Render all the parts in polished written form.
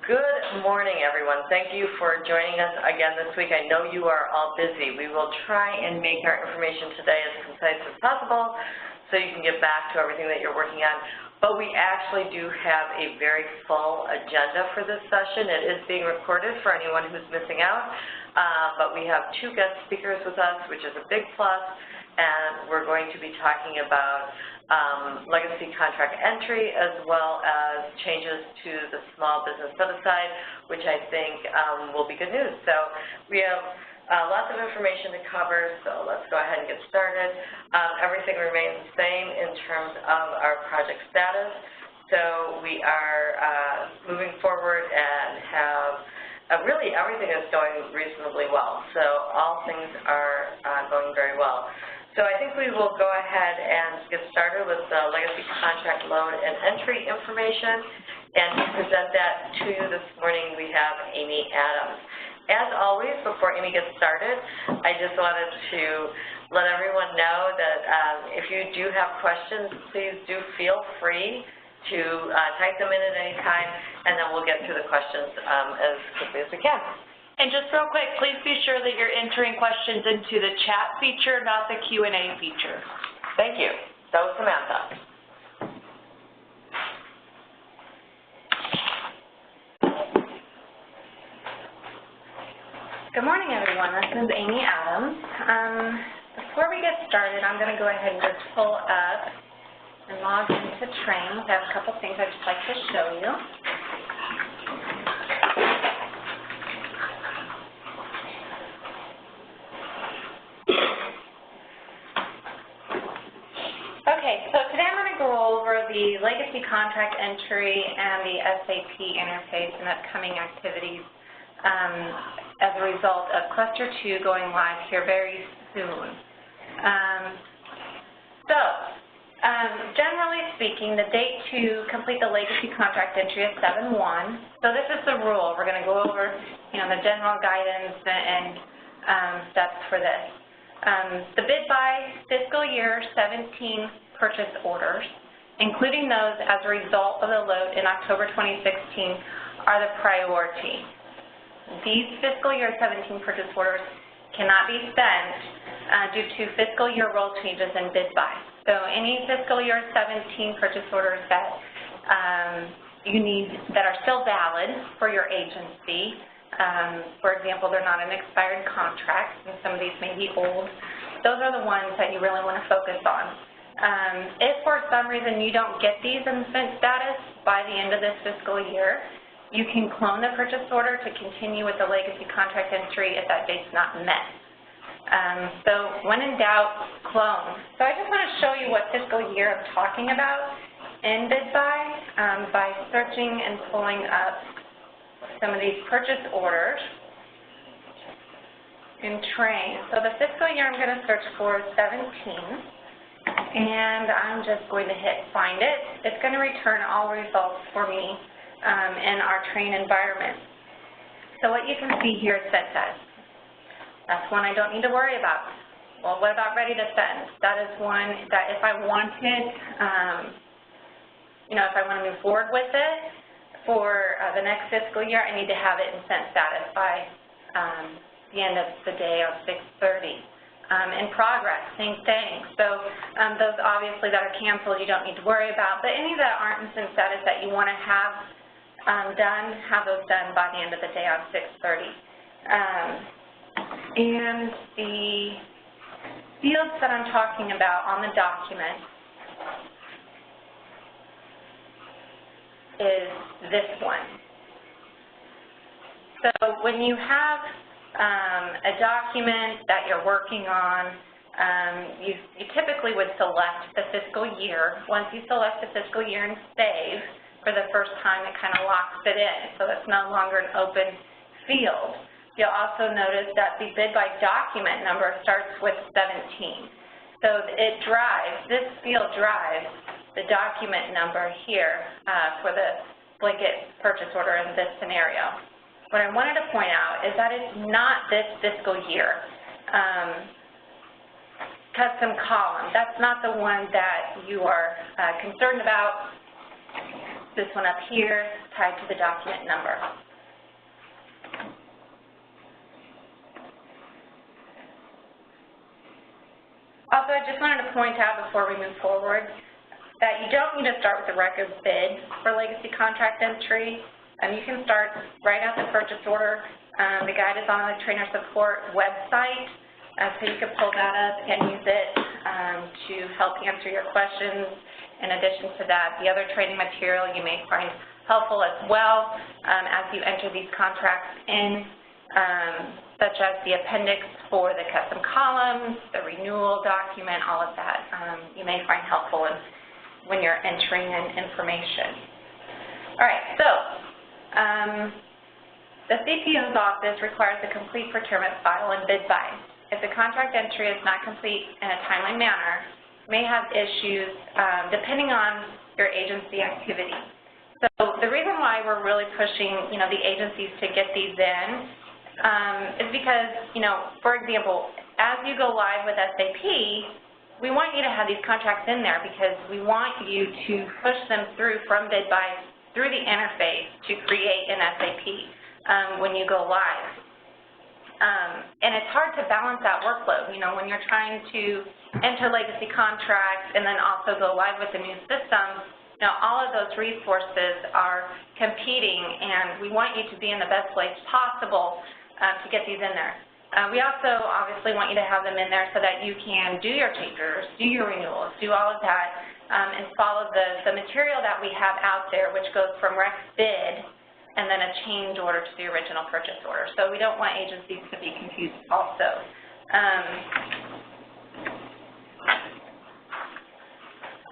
Good morning, everyone. Thank you for joining us again this week. I know you are all busy. We will try and make our information today as concise as possible so you can get back to everything that you're working on. But we actually do have a very full agenda for this session. It is being recorded for anyone who's missing out. But we have two guest speakers with us, which is a big plus, and we're going to be talking about legacy contract entry as well as changes to the small business set-aside, which I think will be good news. So we have lots of information to cover, so let's go ahead and get started. Everything remains the same in terms of our project status. So we are moving forward and have really everything is going reasonably well. So all things are going very well. So I think we will go ahead and get started with the legacy contract load and entry information. And to present that to you this morning, we have Amy Adams. As always, before Amy gets started, I just wanted to let everyone know that if you do have questions, please do feel free to type them in at any time, and then we'll get through the questions as quickly as we can. And just real quick, please be sure that you're entering questions into the chat feature, not the Q&A feature. Thank you. That was Samantha. Good morning, everyone. This is Amy Adams. Before we get started, I'm going to go ahead and just pull up and log into Train. I have a couple things I'd just like to show you. Okay, so today I'm going to go over the legacy contract entry and the SAP interface and upcoming activities as a result of Cluster 2 going live here very soon. Generally speaking, the date to complete the legacy contract entry is 7/1. So this is the rule. We're going to go over, the general guidance and steps for this. The BidBuy fiscal year 17 purchase orders, including those as a result of the load in October 2016, are the priority. These fiscal year 17 purchase orders cannot be spent due to fiscal year rule changes in BidBuy. So any fiscal year 17 purchase orders that you need that are still valid for your agency, for example, they're not an expired contract, and some of these may be old, those are the ones that you really want to focus on. If for some reason you don't get these in spent status by the end of this fiscal year, you can clone the purchase order to continue with the legacy contract entry if that date's not met. So when in doubt, clone. So I just want to show you what fiscal year I'm talking about in BidBuy by searching and pulling up some of these purchase orders in Train. So the fiscal year I'm going to search for is 17. And I'm just going to hit find it. It's going to return all results for me in our Train environment. So what you can see here is sent status. That's one I don't need to worry about. Well, what about ready to send? That is one that if I wanted, if I want to move forward with it for the next fiscal year, I need to have it in sent status by the end of the day on 6/30. In progress, same thing. So those obviously that are canceled you don't need to worry about, but any that aren't in sent status that you want to have done, have those done by the end of the day on 6/30. And the fields that I'm talking about on the document is this one. So when you have a document that you're working on, you typically would select the fiscal year. Once you select the fiscal year and save for the first time, it kind of locks it in, so it's no longer an open field. You'll also notice that the BidBuy document number starts with 17. So it drives, this field drives the document number here for the blanket purchase order in this scenario. What I wanted to point out is that it's not this fiscal year custom column. That's not the one that you are concerned about. This one up here tied to the document number. Also, I just wanted to point out before we move forward that you don't need to start with the record bid for legacy contract entry. You can start right at the purchase order. The guide is on the trainer support website, so you can pull that up and use it to help answer your questions. In addition to that, the other training material you may find helpful as well as you enter these contracts in, such as the appendix for the custom columns, the renewal document, all of that you may find helpful when you're entering in information. All right, so the CPO's office requires a complete procurement file in BidBuy. If the contract entry is not complete in a timely manner, you may have issues depending on your agency activity. So the reason why we're really pushing, the agencies to get these in is because, for example, as you go live with SAP, we want you to have these contracts in there because we want you to push them through from BidBuy through the interface to create an SAP when you go live. And it's hard to balance that workload, when you're trying to enter legacy contracts and then also go live with the new system. All of those resources are competing, and we want you to be in the best place possible to get these in there. We also obviously want you to have them in there so that you can do your change orders, do your renewals, do all of that, and follow the material that we have out there, which goes from rec bid and then a change order to the original purchase order. So we don't want agencies to be confused also.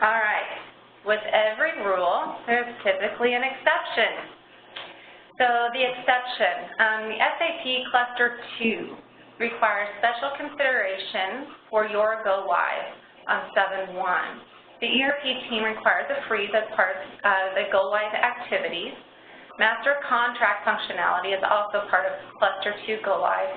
All right, with every rule, there's typically an exception. So the exception, the SAP Cluster 2 requires special consideration for your go live on 7/1. The ERP team requires a freeze as part of the go live activities. Master contract functionality is also part of Cluster 2 go live.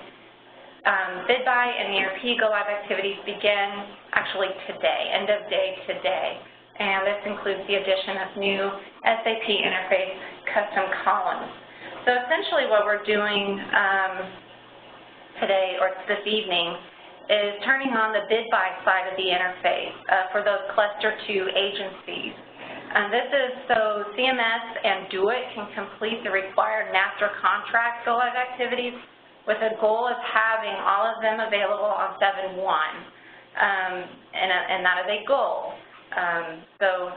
BidBuy and ERP go live activities begin actually today, end of day today. And this includes the addition of new SAP interface custom columns. So essentially what we're doing today or this evening is turning on the BidBuy side of the interface for those Cluster 2 agencies. This is so CMS and DoIT can complete the required master contract go live activities with a goal of having all of them available on 7/1. And that is a goal. So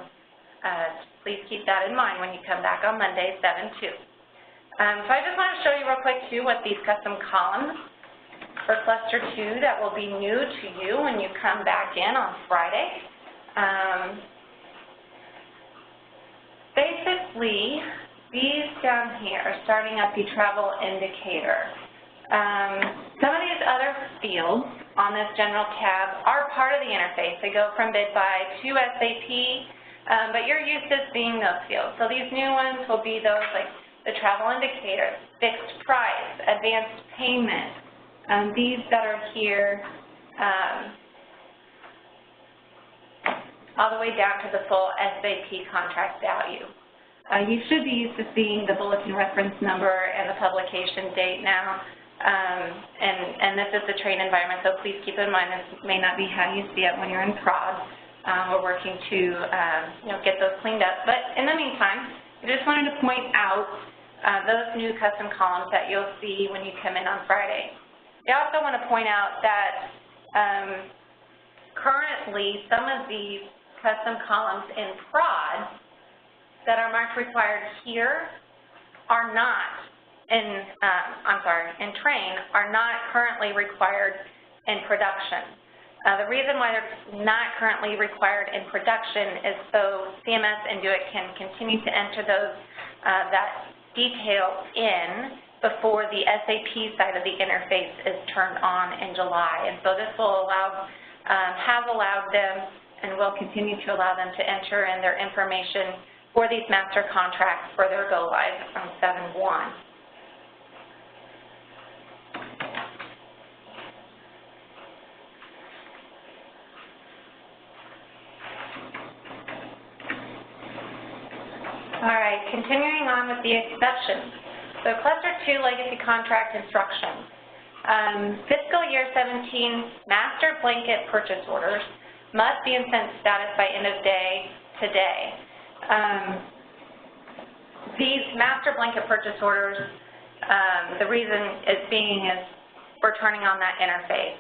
please keep that in mind when you come back on Monday, 7/2. So I just want to show you real quick too what these custom columns for Cluster 2 that will be new to you when you come back in on Friday. Basically, these down here are starting up the travel indicator. Some of these other fields on this general tab are part of the interface. They go from BidBuy to SAP, but you're used to seeing those fields. So these new ones will be those like the travel indicator, fixed price, advanced payment. These that are here all the way down to the full SAP contract value. You should be used to seeing the bulletin reference number and the publication date now. And this is the train environment, so please keep in mind this may not be how you see it when you're in prod. We're working to get those cleaned up. But in the meantime, I just wanted to point out those new custom columns that you'll see when you come in on Friday. I also want to point out that currently some of these custom columns in prod that are marked required here are not in train are not currently required in production. The reason why they're not currently required in production is so CMS and DoIT can continue to enter those that detail in before the SAP side of the interface is turned on in July. And so this will allow, has allowed them and will continue to allow them to enter in their information for these master contracts for their go live on 7/1. All right. continuing on with the exceptions. So Cluster 2 Legacy Contract Instructions. Fiscal year 17 master blanket purchase orders must be in sent status by end of day today. These master blanket purchase orders, the reason it's being is we're turning on that interface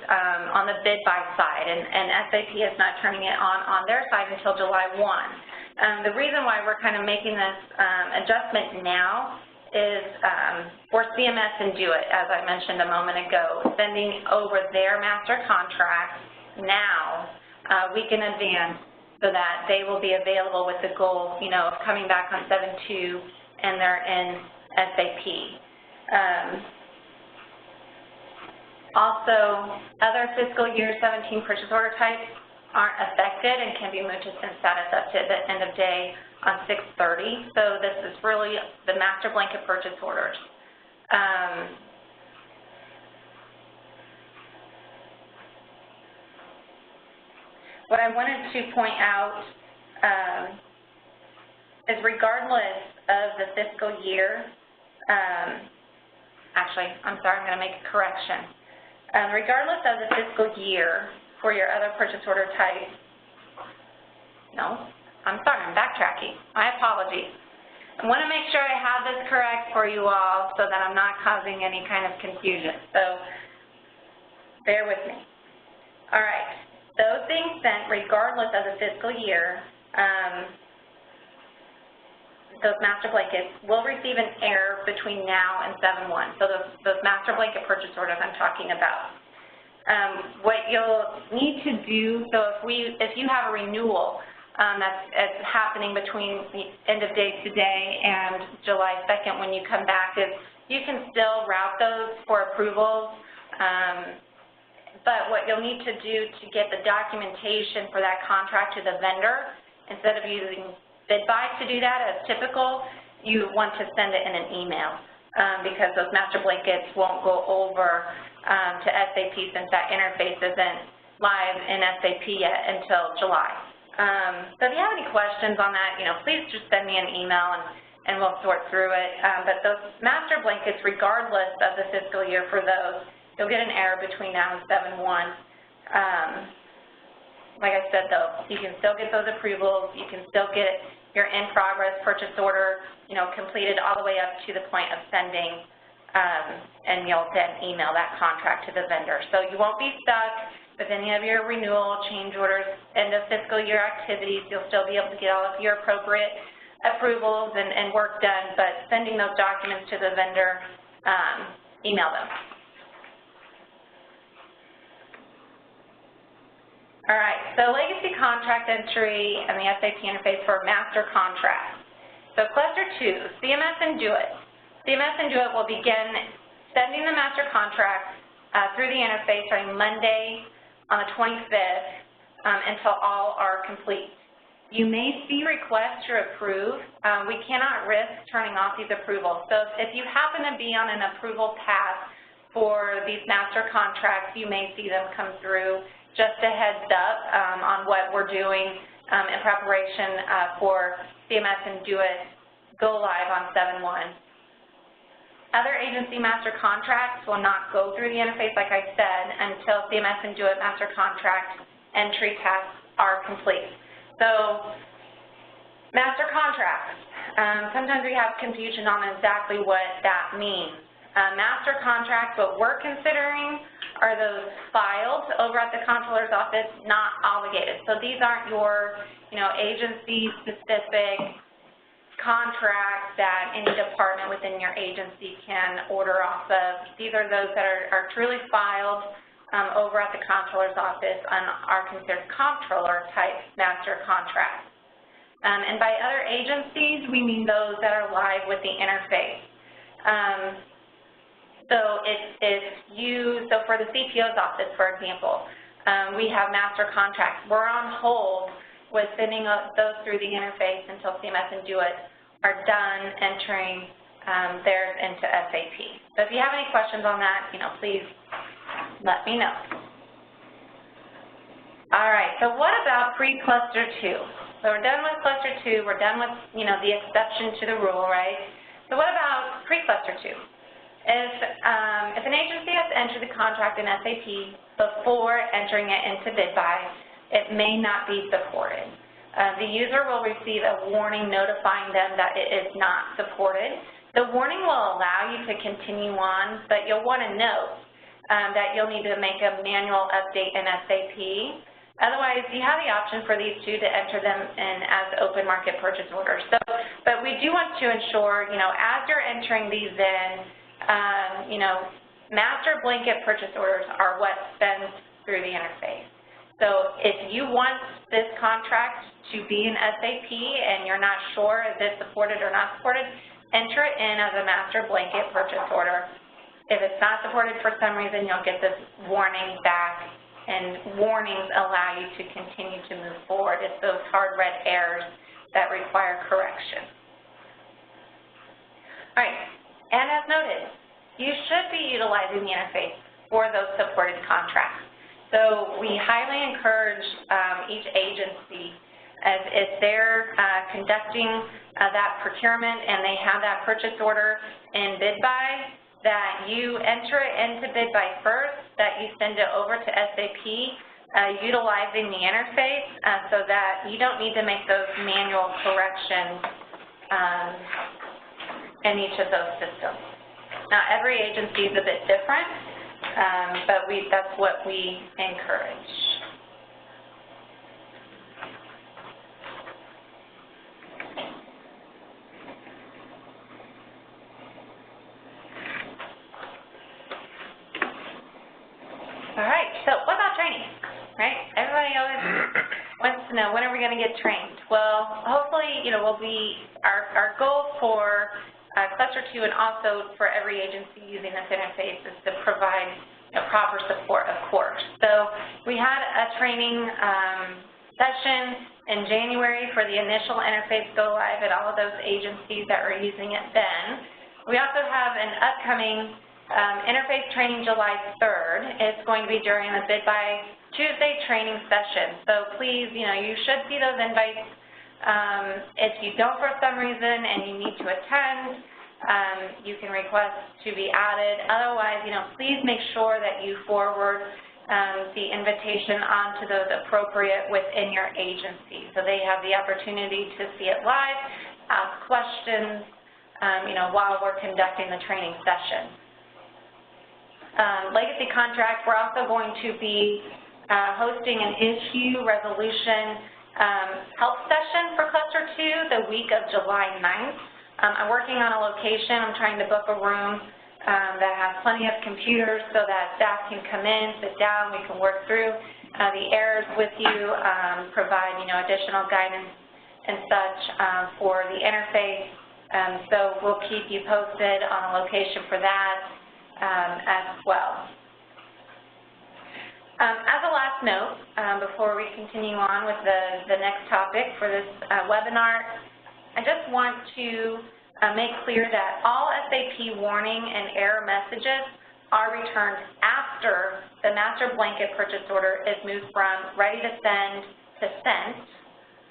on the BidBuy side, and SAP is not turning it on their side until July 1. The reason why we're kind of making this adjustment now is for CMS and DoIT, as I mentioned a moment ago, sending over their master contracts now, week in advance, so that they will be available with the goal, of coming back on 7/2, and they're in SAP. Also, other fiscal year 17 purchase order types aren't affected and can be moved to send status up to the end of day on 6/30. So this is really the master blanket purchase orders. What I wanted to point out is regardless of the fiscal year, actually, I'm sorry, I'm going to make a correction. Regardless of the fiscal year for your other purchase order types, no, I'm sorry, I'm backtracking. My apologies. I want to make sure I have this correct for you all so that I'm not causing any kind of confusion. So bear with me. All right. Those being sent regardless of the fiscal year, those master blankets will receive an error between now and 7/1. So those master blanket purchase orders I'm talking about. What you'll need to do, so if you have a renewal that's happening between the end of day today and July 2nd when you come back, is you can still route those for approvals. But what you'll need to do to get the documentation for that contract to the vendor, instead of using BidBuy to do that as typical, you want to send it in an email because those master blankets won't go over to SAP since that interface isn't live in SAP yet until July. So if you have any questions on that, please just send me an email and we'll sort through it. But those master blankets, regardless of the fiscal year for those, you'll get an error between now and 7/1. Like I said, though, you can still get those approvals. You can still get your in-progress purchase order, completed all the way up to the point of sending, and you'll then email that contract to the vendor. So you won't be stuck with any of your renewal, change orders, end of fiscal year activities. You'll still be able to get all of your appropriate approvals and work done, but sending those documents to the vendor, email them. All right, so legacy contract entry and the SAP interface for master contracts. So Cluster 2, CMS and DoIT. CMS and DoIT will begin sending the master contracts through the interface starting Monday on the 25th until all are complete. You may see requests to approve. We cannot risk turning off these approvals. So if you happen to be on an approval path for these master contracts, you may see them come through. Just a heads up on what we're doing in preparation for CMS and DoIT go live on 7/1. Other agency master contracts will not go through the interface, like I said, until CMS and DoIT master contract entry tasks are complete. So master contracts, sometimes we have confusion on exactly what that means. Master contracts, what we're considering are those filed over at the comptroller's office, not obligated. So these aren't your, agency-specific contracts that any department within your agency can order off of. These are those that are truly filed over at the comptroller's office and are considered comptroller-type master contracts. And by other agencies, we mean those that are live with the interface. So for the CPO's office, for example, we have master contracts. We're on hold with sending those through the interface until CMS and DoIT are done entering theirs into SAP. So if you have any questions on that, please let me know. All right, so what about pre-cluster 2? So we're done with cluster 2, we're done with, the exception to the rule, right? So what about pre-cluster 2? If an agency has entered the contract in SAP before entering it into BidBuy, it may not be supported. The user will receive a warning notifying them that it is not supported. The warning will allow you to continue on, but you'll want to note that you'll need to make a manual update in SAP. Otherwise, you have the option for these two to enter them in as open market purchase orders. So, but we do want to ensure, as you're entering these in, master blanket purchase orders are what sends through the interface. So if you want this contract to be in SAP and you're not sure if it's supported or not supported, enter it in as a master blanket purchase order. If it's not supported for some reason, you'll get this warning back, and warnings allow you to continue to move forward. It's those hard red errors that require correction. All right, and as noted, you should be utilizing the interface for those supported contracts. So we highly encourage each agency, if they're conducting that procurement and they have that purchase order in BidBuy, that you enter it into BidBuy first, that you send it over to SAP utilizing the interface so that you don't need to make those manual corrections in each of those systems. Now, every agency is a bit different, but that's what we encourage. All right, so what about training, right? Everybody always wants to know, when are we going to get trained? Well, hopefully, we'll be, our goal for cluster 2 and also for every agency using this interface is to provide proper support, of course. So we had a training session in January for the initial interface go live at all of those agencies that were using it then. We also have an upcoming interface training July 3rd. It's going to be during the BidBuy Tuesday training session. So please, you should see those invites. If you don't for some reason and you need to attend, you can request to be added. Otherwise, please make sure that you forward the invitation onto those appropriate within your agency so they have the opportunity to see it live, ask questions, while we're conducting the training session. Legacy contract, we're also going to be hosting an issue resolution help session for cluster 2 the week of July 9th. I'm working on a location. I'm trying to book a room that has plenty of computers so that staff can come in, sit down, we can work through the errors with you, provide additional guidance and such for the interface. So we'll keep you posted on a location for that as well. As a last note, before we continue on with the next topic for this webinar, I just want to make clear that all SAP warning and error messages are returned after the master blanket purchase order is moved from ready to send to sent,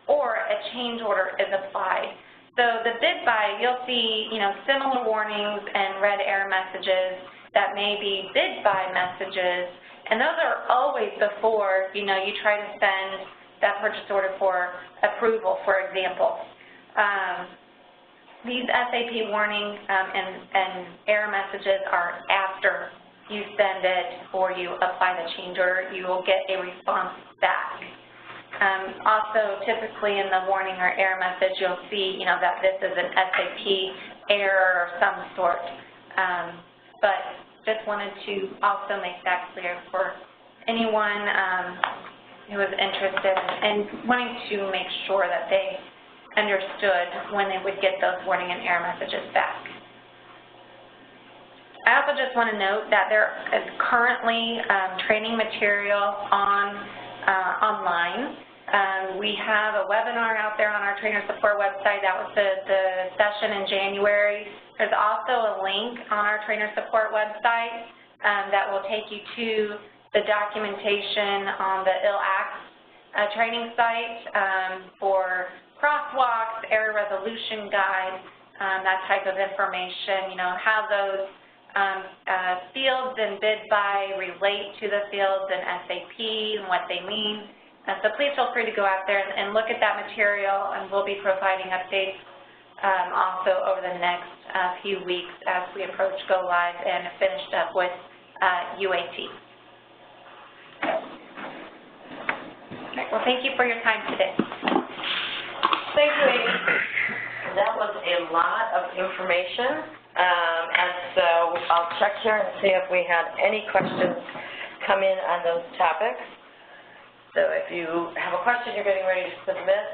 or a change order is applied. So the BidBuy, you'll see similar warnings and red error messages that may be BidBuy messages, and those are always before you try to send that purchase order for approval, for example. These SAP warning and error messages are after you send it or you apply the change order. You will get a response back. Also, typically in the warning or error message, you'll see that this is an SAP error of some sort. But just wanted to also make that clear for anyone who is interested in wanting to make sure that they understood when they would get those warning and error messages back. I also just want to note that there is currently training material online. We have a webinar out there on our trainer support website. That was the session in January. There's also a link on our trainer support website that will take you to the documentation on the IL Acts training site for crosswalks, error resolution guide, that type of information, how those fields in BidBuy relate to the fields in SAP and what they mean. So please feel free to go out there and look at that material, and we'll be providing updates also over the next few weeks as we approach go live and finished up with UAT. All right, well, thank you for your time today. Thank you, Amy. That was a lot of information, and so I'll check here and see if we had any questions come in on those topics. So if you have a question you're getting ready to submit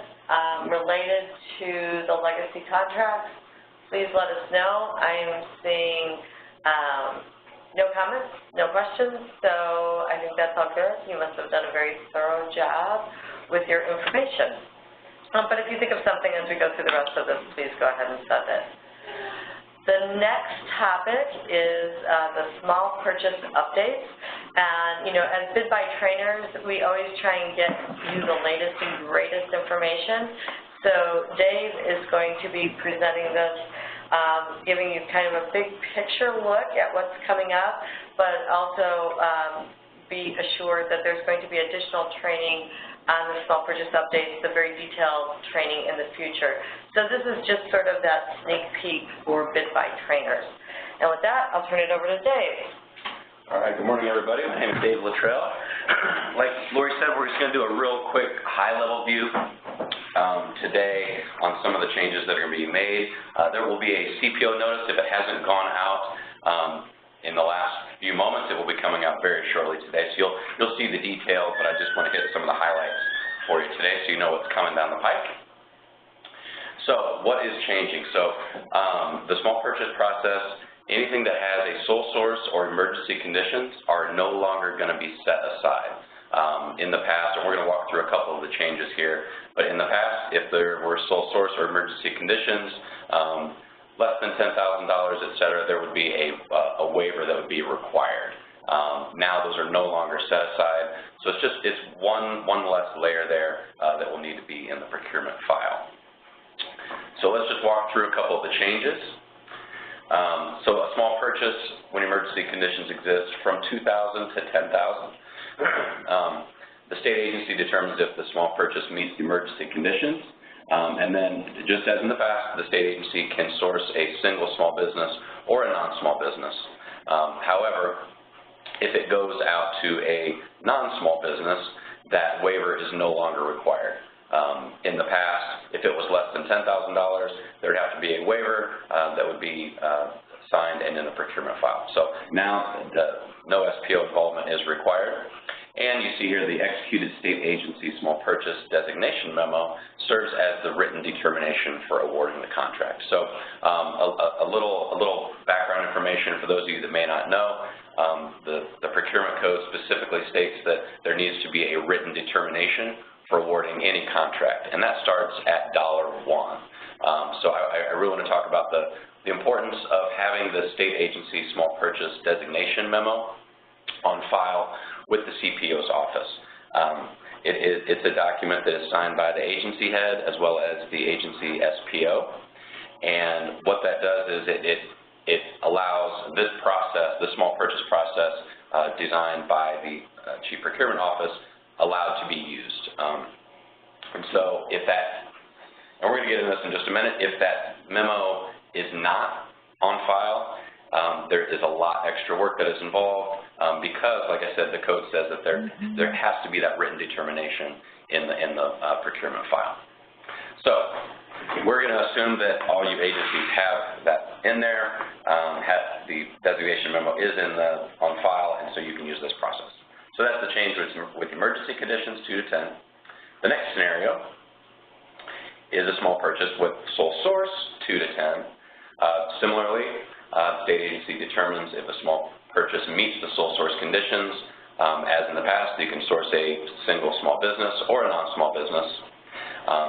related to the legacy contracts, please let us know. I am seeing no comments, no questions, so I think that's all good. You must have done a very thorough job with your information. But if you think of something as we go through the rest of this, please go ahead and send it. The next topic is the small purchase updates. And, as BidBuy trainers, we always try and get you the latest and greatest information. So Dave is going to be presenting this, giving you kind of a big picture look at what's coming up, but also be assured that there's going to be additional training on the small purchase updates, the very detailed training in the future. So this is just sort of that sneak peek for BidBuy trainers. And with that, I'll turn it over to Dave. All right, good morning, everybody. My name is Dave Luttrell. Like Lori said, we're just going to do a real quick high-level view today on some of the changes that are going to be made. There will be a CPO notice if it hasn't gone out in the last few moments. It will be coming out very shortly today, so you'll see the details, but I just want to hit some of the highlights for you today so you know what's coming down the pike. So what is changing? So the small purchase process, anything that has a sole source or emergency conditions are no longer going to be set aside. In the past, and we're going to walk through a couple of the changes here, but in the past, if there were sole source or emergency conditions, less than $10,000, et cetera, there would be a waiver that would be required. Now those are no longer set aside, so it's one less layer there that will need to be in the procurement file. So let's just walk through a couple of the changes. So a small purchase when emergency conditions exist from $2,000 to $10,000. The state agency determines if the small purchase meets the emergency conditions. And then, just as in the past, the state agency can source a single small business or a non-small business. However, if it goes out to a non-small business, that waiver is no longer required. In the past, if it was less than $10,000, there would have to be a waiver that would be signed and in the procurement file. So now, no SPO involvement is required. And you see here the executed state agency small purchase designation memo serves as the written determination for awarding the contract. So a little background information for those of you that may not know. The procurement code specifically states that there needs to be a written determination for awarding any contract, and that starts at $1. So I really want to talk about the importance of having the state agency small purchase designation memo on file with the CPO's office. It's a document that is signed by the agency head as well as the agency SPO, and what that does is it allows this process, the small purchase process designed by the Chief Procurement Office, allowed to be used. And so if that, and we're going to get into this in just a minute, if that memo is not on file, there is a lot extra work that is involved because, like I said, the code says that there has to be that written determination in the procurement file. So we're going to assume that all you agencies have that in there, the designation memo is on file, and so you can use this process. So that's the change with emergency conditions 2 to 10. The next scenario is a small purchase with sole source 2 to 10. Similarly, state agency determines if a small purchase meets the sole source conditions. As in the past, you can source a single small business or a non-small business.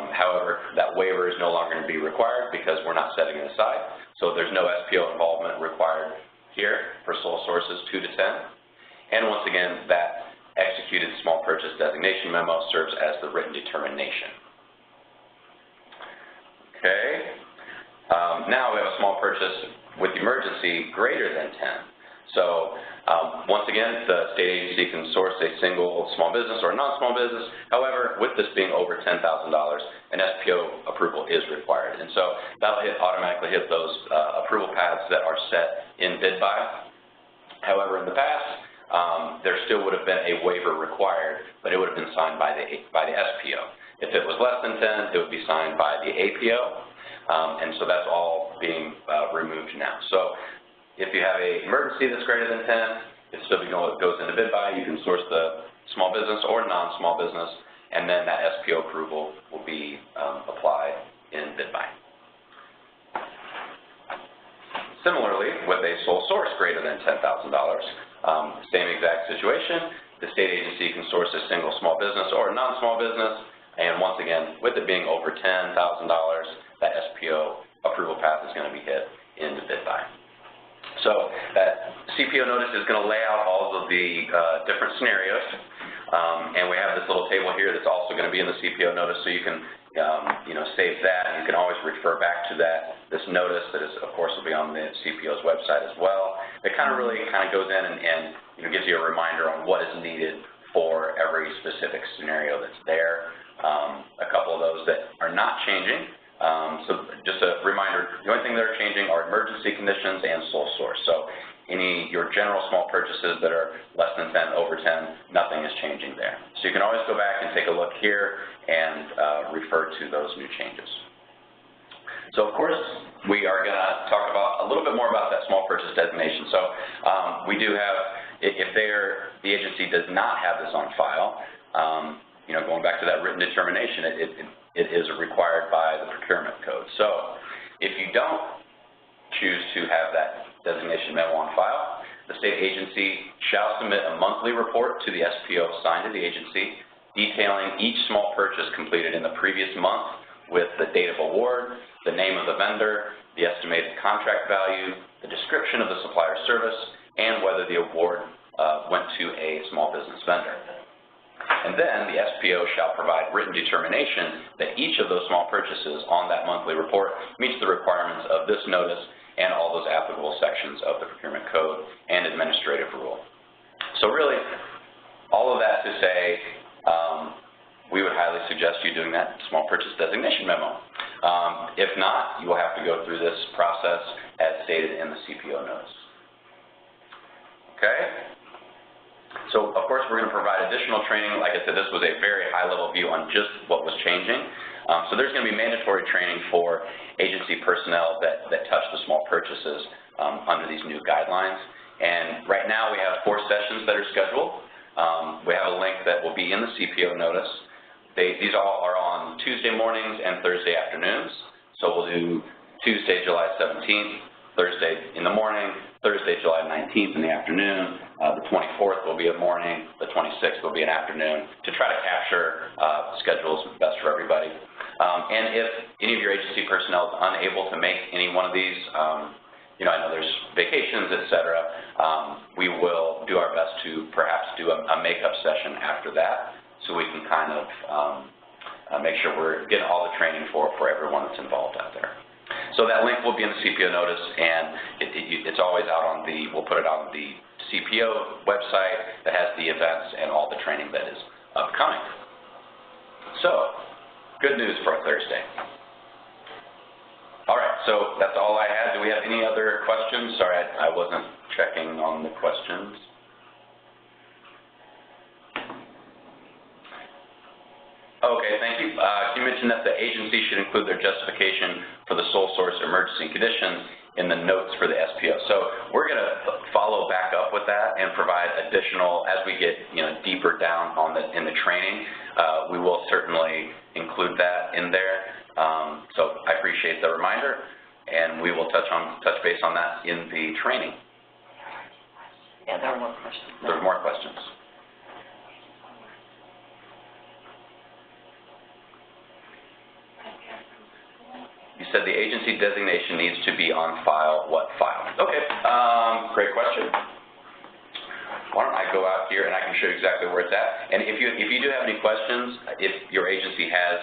However, that waiver is no longer going to be required because we're not setting it aside. So there's no SPO involvement required here for sole sources 2 to 10. And once again, that executed small purchase designation memo serves as the written determination. Okay. Now we have a small purchase with emergency greater than 10. So once again, the state agency can source a single small business or a non-small business. However, with this being over $10,000, an SPO approval is required. And so that'll automatically hit those approval paths that are set in BidBuy. However, in the past, there still would have been a waiver required, but it would have been signed by the SPO. If it was less than 10, it would be signed by the APO. And so that's all being removed now. So if you have an emergency that's greater than 10, it still goes into BidBuy. You can source the small business or non-small business, and then that SPO approval will be applied in BidBuy. Similarly, with a sole source greater than $10,000, same exact situation. The state agency can source a single small business or a non-small business, and once again, with it being over $10,000, that SPO approval path is going to be hit into BidBuy. So that CPO notice is going to lay out all of the different scenarios, and we have this little table here that's also going to be in the CPO notice, so you can save that, and you can always refer back to this notice that is, of course, will be on the CPO's website as well. It really goes in and gives you a reminder on what is needed for every specific scenario that's there. A couple of those that are not changing. So just a reminder, the only thing that are changing are emergency conditions and sole source. So your general small purchases that are less than 10, over 10, nothing is changing there. So you can always go back and take a look here and refer to those new changes. So of course, we are going to talk about a little bit more about that small purchase designation. So we do have, if the agency does not have this on file, going back to that written determination, it is required by the procurement code. So if you don't choose to have that designation memo on file, the state agency shall submit a monthly report to the SPO assigned to the agency detailing each small purchase completed in the previous month with the date of award, the name of the vendor, the estimated contract value, the description of the supplier service, and whether the award went to a small business vendor. And then the SPO shall provide written determination that each of those small purchases on that monthly report meets the requirements of this notice and all those applicable sections of the procurement code and administrative rule. So really, all of that to say, we would highly suggest you doing that small purchase designation memo. If not, you will have to go through this process as stated in the CPO notice. Okay? So, of course, we're going to provide additional training. Like I said, this was a very high-level view on just what was changing. So there's going to be mandatory training for agency personnel that touch the small purchases under these new guidelines. And right now we have 4 sessions that are scheduled. We have a link that will be in the CPO notice. These all are on Tuesday mornings and Thursday afternoons. So we'll do Tuesday, July 17th, Thursday in the morning, Thursday, July 19th in the afternoon. The 24th will be a morning. The 26th will be an afternoon to try to capture schedules best for everybody. And if any of your agency personnel is unable to make any one of these, I know there's vacations, et cetera, we will do our best to perhaps do a makeup session after that so we can make sure we're getting all the training for everyone that's involved out there. So that link will be in the CPO notice, and it's always out on we'll put it on the CPO website that has the events and all the training that is upcoming. So, good news for a Thursday. All right, so that's all I had. Do we have any other questions? Sorry, I wasn't checking on the questions. Okay, thank you. You mentioned that the agency should include their justification for the sole source emergency condition in the notes for the SPO. So we're going to follow back up with that and provide additional, as we get deeper down in the training, we will certainly include that in there. So I appreciate the reminder, and we will touch base on that in the training. Yeah, there are more questions. There are more questions. You said the agency designation needs to be on file. What file? Okay, great question. why don't I go out here and I can show you exactly where it's at. And if you do have any questions, if your agency has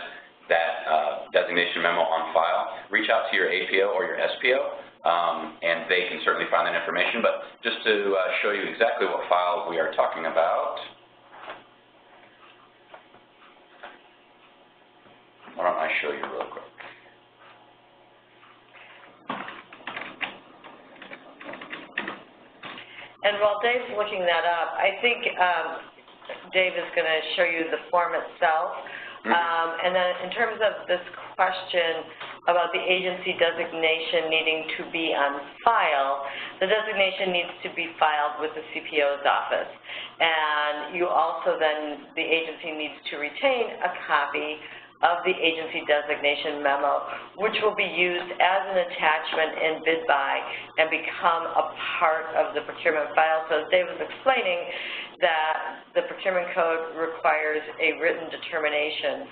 that designation memo on file, reach out to your APO or your SPO, and they can certainly find that information. But just to show you exactly what file we are talking about, why don't I show you real quick. And while Dave's looking that up, I think Dave is going to show you the form itself. And then in terms of this question about the agency designation needing to be on file, the designation needs to be filed with the CPO's office. And you also then, the agency needs to retain a copy of the agency designation memo, which will be used as an attachment in BidBuy and become a part of the procurement file. So as Dave was explaining, that the procurement code requires a written determination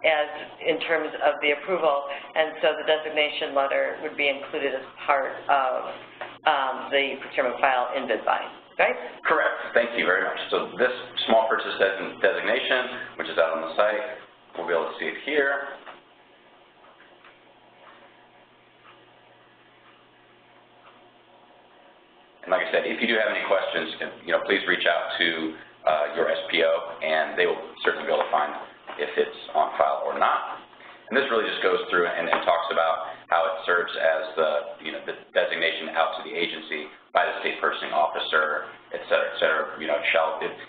as in terms of the approval, and so the designation letter would be included as part of the procurement file in BidBuy. Right? Correct. Thank you very much. So this small purchase designation, which is out on the site, we'll be able to see it here. And like I said, if you do have any questions, please reach out to your SPO, and they will certainly be able to find if it's on file or not. And this really just goes through and talks about how it serves as the designation out to the agency by the state purchasing officer, et cetera, et cetera.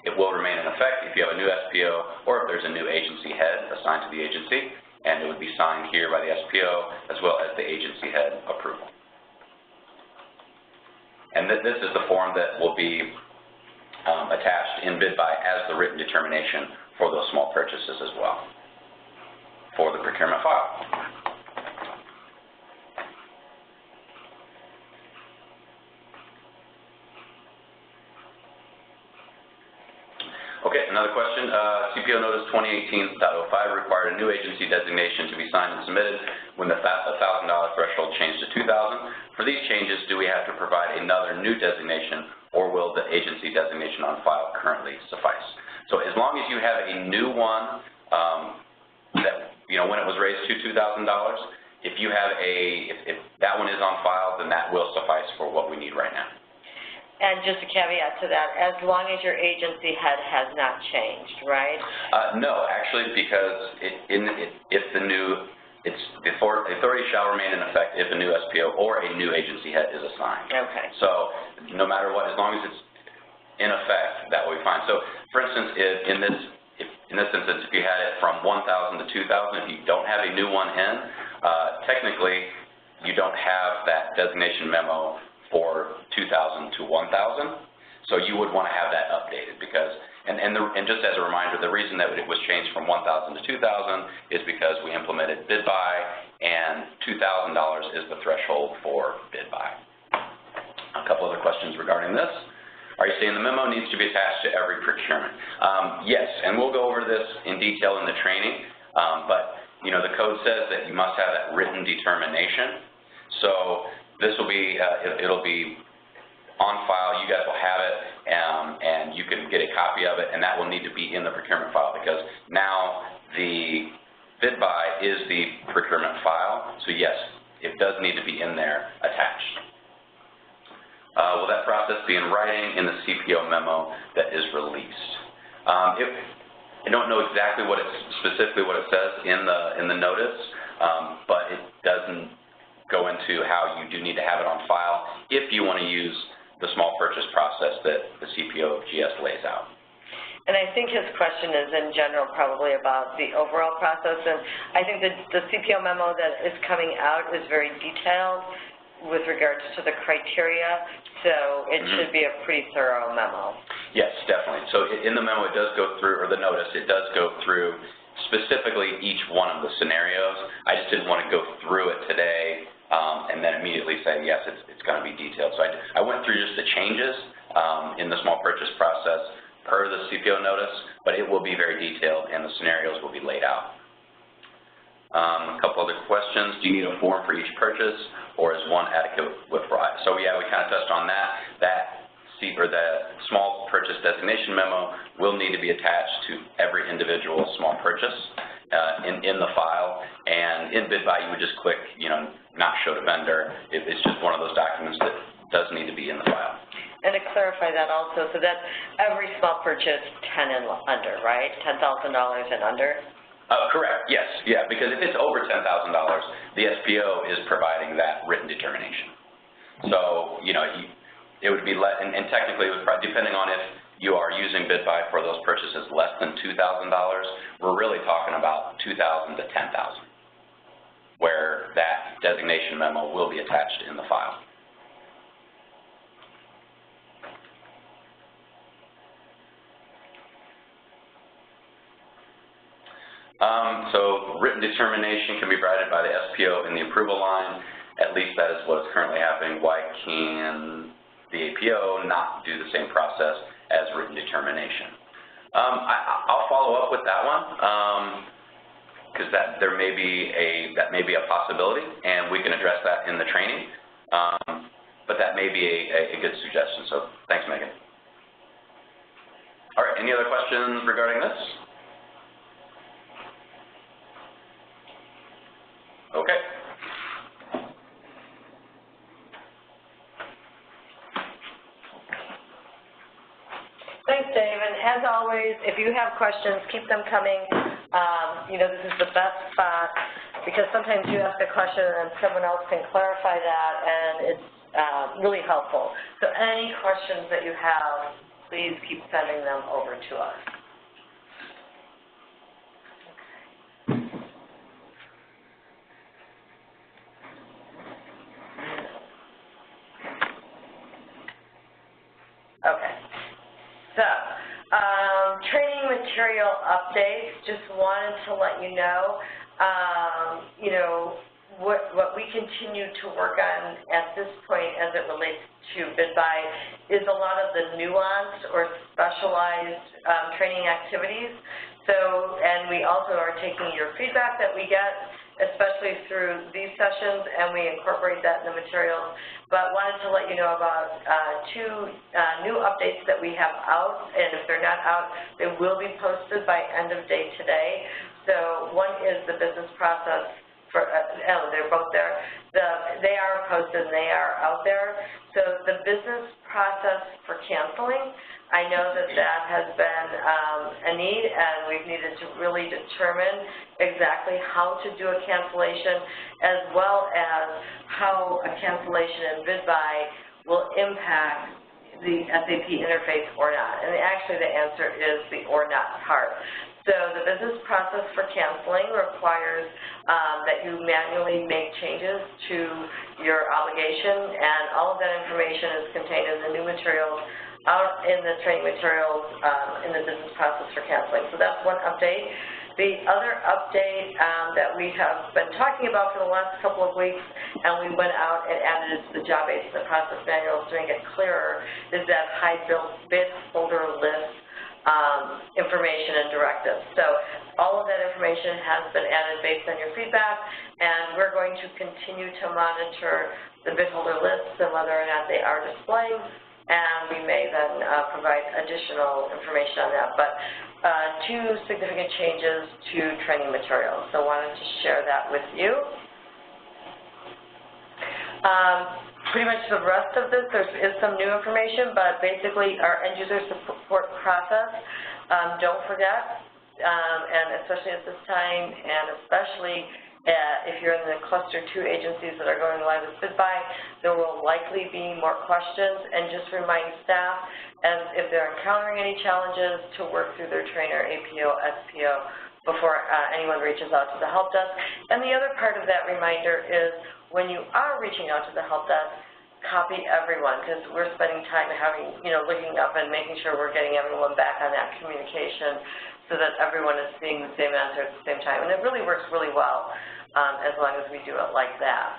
It will remain in effect if you have a new SPO or if there's a new agency head assigned to the agency, and it would be signed here by the SPO as well as the agency head approval. And this is the form that will be attached in BidBuy as the written determination for those small purchases as well for the procurement file. Okay, another question. CPO Notice 2018.05 required a new agency designation to be signed and submitted when the $1,000 threshold changed to $2,000. For these changes, do we have to provide another new designation, or will the agency designation on file currently suffice? So as long as you have a new one that, when it was raised to $2,000, if that one is on file, then that will suffice for what we need right now. And just a caveat to that, as long as your agency head has not changed, right? No, actually, because the authority shall remain in effect if a new SPO or a new agency head is assigned. Okay. So no matter what, as long as it's in effect, that will be fine. So for instance, in this instance, if you had it from 1,000 to 2,000, if you don't have a new one in, technically you don't have that designation memo for 2,000 to 1,000, so you would want to have that updated because, and just as a reminder, the reason that it was changed from 1,000 to 2,000 is because we implemented BidBuy, and $2,000 is the threshold for BidBuy. A couple other questions regarding this. Are you saying the memo needs to be attached to every procurement? Yes, and we'll go over this in detail in the training, but the code says that you must have that written determination. So this will be, it'll be on file, you guys will have it, and you can get a copy of it, and that will need to be in the procurement file because now the BidBuy is the procurement file, so yes, it does need to be in there attached. Will that process be in writing in the CPO memo that is released? I don't know exactly specifically what it says in the notice, but it doesn't go into how you do need to have it on file if you want to use the small purchase process that the CPO of GS lays out. And I think his question is in general probably about the overall process, and I think that the CPO memo that is coming out is very detailed with regards to the criteria, so it should be a pretty thorough memo. Yes, definitely. So in the memo it does go through, or the notice, it does go through specifically each one of the scenarios. I just didn't want to go through it today and then immediately say, yes, it's going to be detailed. So I went through just the changes in the small purchase process per the CPO notice, but it will be very detailed and the scenarios will be laid out. A couple other questions. Do you need a form for each purchase, or is one adequate with variety? So yeah, we kind of touched on that. That or the small purchase designation memo will need to be attached to every individual small purchase in the file. And in BidBuy, you would just click, not show to vendor. It's just one of those documents that does need to be in the file. And to clarify that also, so that's every small purchase 10 and under, right? $10,000 and under? Correct, yes, yeah, because if it's over $10,000, the SPO is providing that written determination. So, it would be and technically, it would probably, depending on if you are using BidBuy for those purchases less than $2,000, we're really talking about $2,000 to $10,000, where that designation memo will be attached in the file. So written determination can be provided by the SPO in the approval line. At least that is what is currently happening. Why can the APO not do the same process as written determination? I'll follow up with that one because that may be a possibility, and we can address that in the training. But that may be a good suggestion. So thanks, Megan. All right. Any other questions regarding this? Okay. Thanks, Dave. And as always, if you have questions, keep them coming. This is the best spot because sometimes you ask a question and someone else can clarify that, and it's really helpful. So any questions that you have, please keep sending them over to us. Okay, so training material updates, just wanted to let you know, what we continue to work on at this point as it relates to BidBuy is a lot of the nuanced or specialized training activities. So, and we also are taking your feedback that we get, especially through these sessions, and we incorporate that in the materials. But wanted to let you know about two new updates that we have out, and if they're not out, they will be posted by end of day today. So one is the business process for, they're both there. They are posted and they are out there. So the business process for canceling, I know that that has been a need, and we've needed to really determine exactly how to do a cancellation, as well as how a cancellation in BidBuy will impact the SAP interface or not. And actually the answer is the or not part. So the business process for canceling requires that you manually make changes to your obligation, and all of that information is contained in the new materials out in the training materials in the business process for canceling. So that's one update. The other update that we have been talking about for the last couple of weeks, and we went out and added it to the job aids and the process manuals to make it clearer, is that high bid holder list information and directives. So all of that information has been added based on your feedback, and we're going to continue to monitor the bid holder lists and whether or not they are displaying, and we may then provide additional information on that. But two significant changes to training materials, so wanted to share that with you. Pretty much the rest of this, there is some new information, but basically our end user support process, don't forget, and especially at this time, and especially if you're in the cluster 2 agencies that are going live with BidBuy, there will likely be more questions, and just remind staff, and if they're encountering any challenges, to work through their trainer, APO, SPO, before anyone reaches out to the help desk. And the other part of that reminder is, when you are reaching out to the help desk, copy everyone, because we're spending time having, looking up and making sure we're getting everyone back on that communication so that everyone is seeing the same answer at the same time. And it really works really well as long as we do it like that.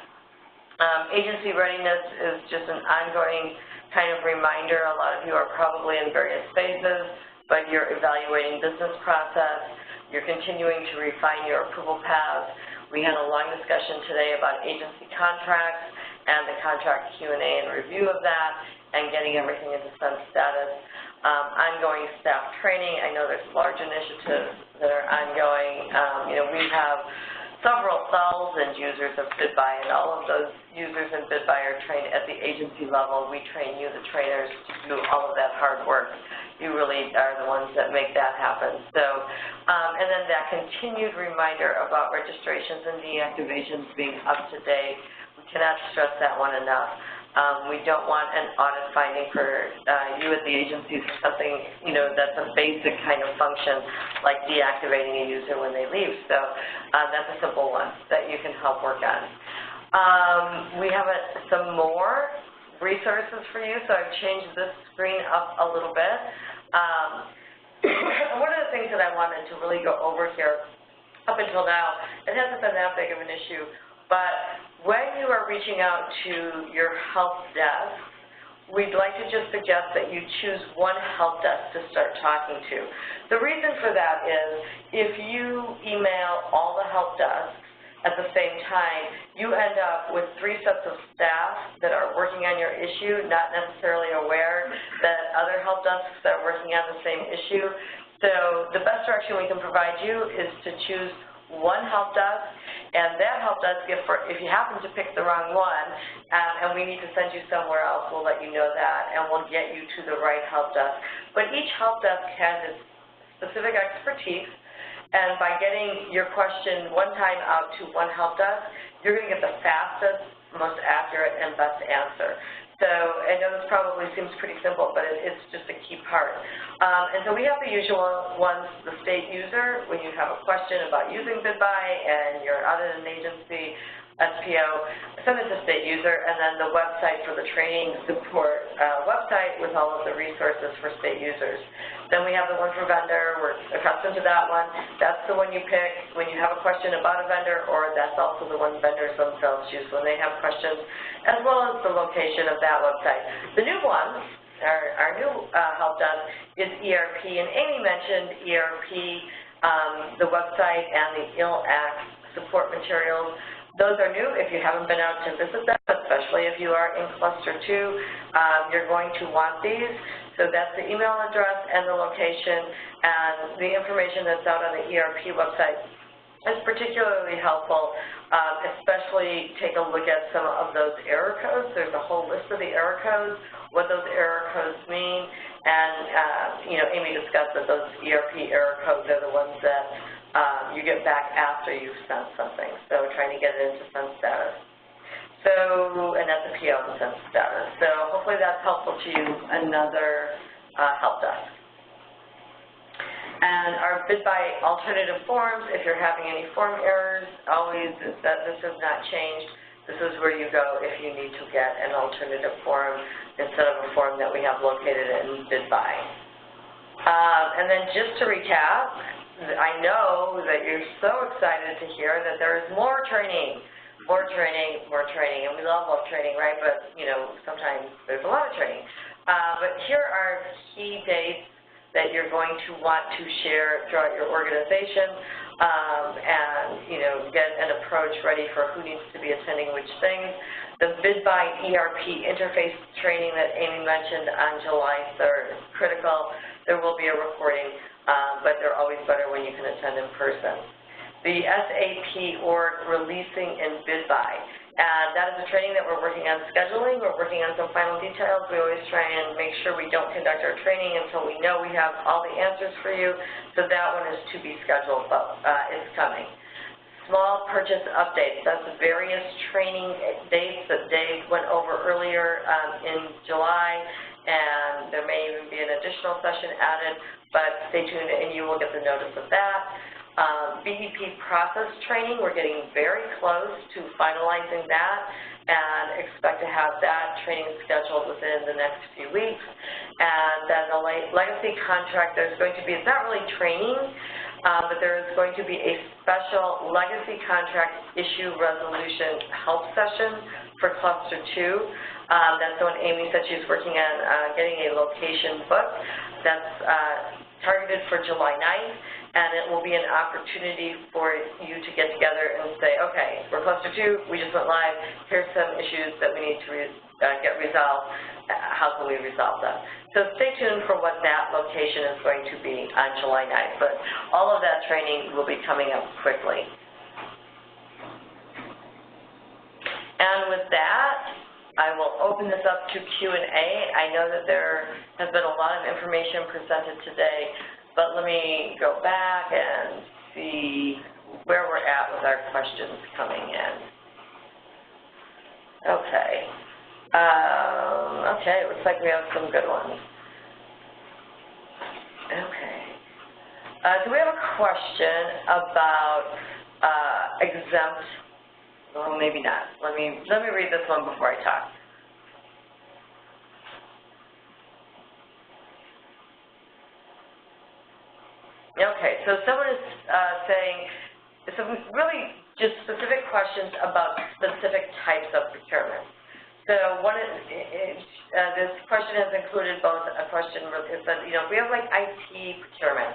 Agency readiness is just an ongoing kind of reminder. A lot of you are probably in various phases, but you're evaluating business process. You're continuing to refine your approval paths. We had a long discussion today about agency contracts and the contract Q&A and review of that, and getting everything into sense status. Ongoing staff training. I know there's large initiatives that are ongoing. We have several thousand users of BidBuy, and all of those users in BidBuy are trained at the agency level. We train you, the trainers, to do all of that hard work. You really are the ones that make that happen. So, and then that continued reminder about registrations and deactivations being up to date. We cannot stress that one enough. We don't want an audit finding for you at the agency for something, that's a basic kind of function like deactivating a user when they leave. So that's a simple one that you can help work on. We have some more resources for you, so I've changed this screen up a little bit. One of the things that I wanted to really go over here, up until now, it hasn't been that big of an issue, but when you are reaching out to your help desk, we'd like to just suggest that you choose one help desk to start talking to. The reason for that is if you email all the help desks at the same time, you end up with 3 sets of staff that are working on your issue, not necessarily aware that other help desks are working on the same issue. So the best direction we can provide you is to choose one help desk, and that help desk, if you happen to pick the wrong one, and we need to send you somewhere else, we'll let you know that, and we'll get you to the right help desk. But each help desk has its specific expertise, and by getting your question one time out to one help desk, you're going to get the fastest, most accurate, and best answer. So I know this probably seems pretty simple, but it's just a key part. And so we have the usual ones, the state user, when you have a question about using BidBuy and you're out at an agency, SPO, send it to state user, and then the website for the training support website with all of the resources for state users. Then we have the one for vendor. We're accustomed to that one. That's the one you pick when you have a question about a vendor, or that's also the one vendors themselves use when they have questions, as well as the location of that website. The new one, our new help desk, is ERP, and Amy mentioned ERP, the website, and the ILAC support materials. Those are new. If you haven't been out to visit them, especially if you are in Cluster 2, you're going to want these. So that's the email address and the location, and the information that's out on the ERP website is particularly helpful, especially take a look at some of those error codes. There's a whole list of the error codes, what those error codes mean, and Amy discussed that those ERP error codes are the ones that you get back after you've sent something, so trying to get it into sense status. So, and that's a PO and sense status. So hopefully that's helpful to you, another help desk. And our BidBuy alternative forms, if you're having any form errors, always, that this has not changed. This is where you go if you need to get an alternative form instead of a form that we have located in BidBuy. And then just to recap, I know that you're so excited to hear that there is more training, and we love training, right? But, sometimes there's a lot of training. But here are key dates that you're going to want to share throughout your organization, and, get an approach ready for who needs to be attending which things. The BidBuy ERP interface training that Amy mentioned on July 3rd is critical. There will be a recording, but they're always better when you can attend in person. The SAP org releasing in BidBuy. And that is a training that we're working on scheduling. We're working on some final details. We always try and make sure we don't conduct our training until we know we have all the answers for you. So that one is to be scheduled, but it's coming. Small purchase updates. That's various training dates that Dave went over earlier in July, and there may even be an additional session added, but stay tuned and you will get the notice of that. BEP process training, we're getting very close to finalizing that and expect to have that training scheduled within the next few weeks. And then the legacy contract, there's going to be, it's not really training, but there is going to be a special legacy contract issue resolution help session for Cluster 2. That's when Amy said she's working on getting a location booked. That's targeted for July 9th. and it will be an opportunity for you to get together and say, okay, we're cluster 2, we just went live, here's some issues that we need to get resolved, how can we resolve them? So stay tuned for what that location is going to be on July 9th, but all of that training will be coming up quickly. And with that, I will open this up to Q&A. I know that there has been a lot of information presented today, but let me go back and see where we're at with our questions coming in. Okay. Okay, looks like we have some good ones. Okay. So we have a question about exempt. Well, maybe not. Let me read this one before I talk. Okay, so someone is saying some really just specific questions about specific types of procurement. So one is, this question has included both a question, you know, we have like IT procurement.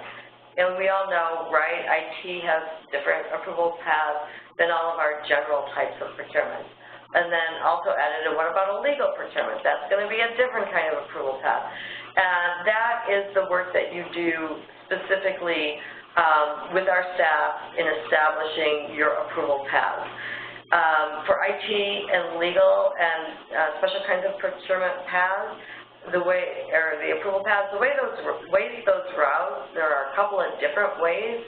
And we all know, right, IT has different approval paths than all of our general types of procurement. And then also added, what about a legal procurement? That's going to be a different kind of approval path. And that is the work that you do specifically with our staff in establishing your approval paths. For IT and legal and special kinds of procurement paths, the approval paths, the way those route, there are a couple of different ways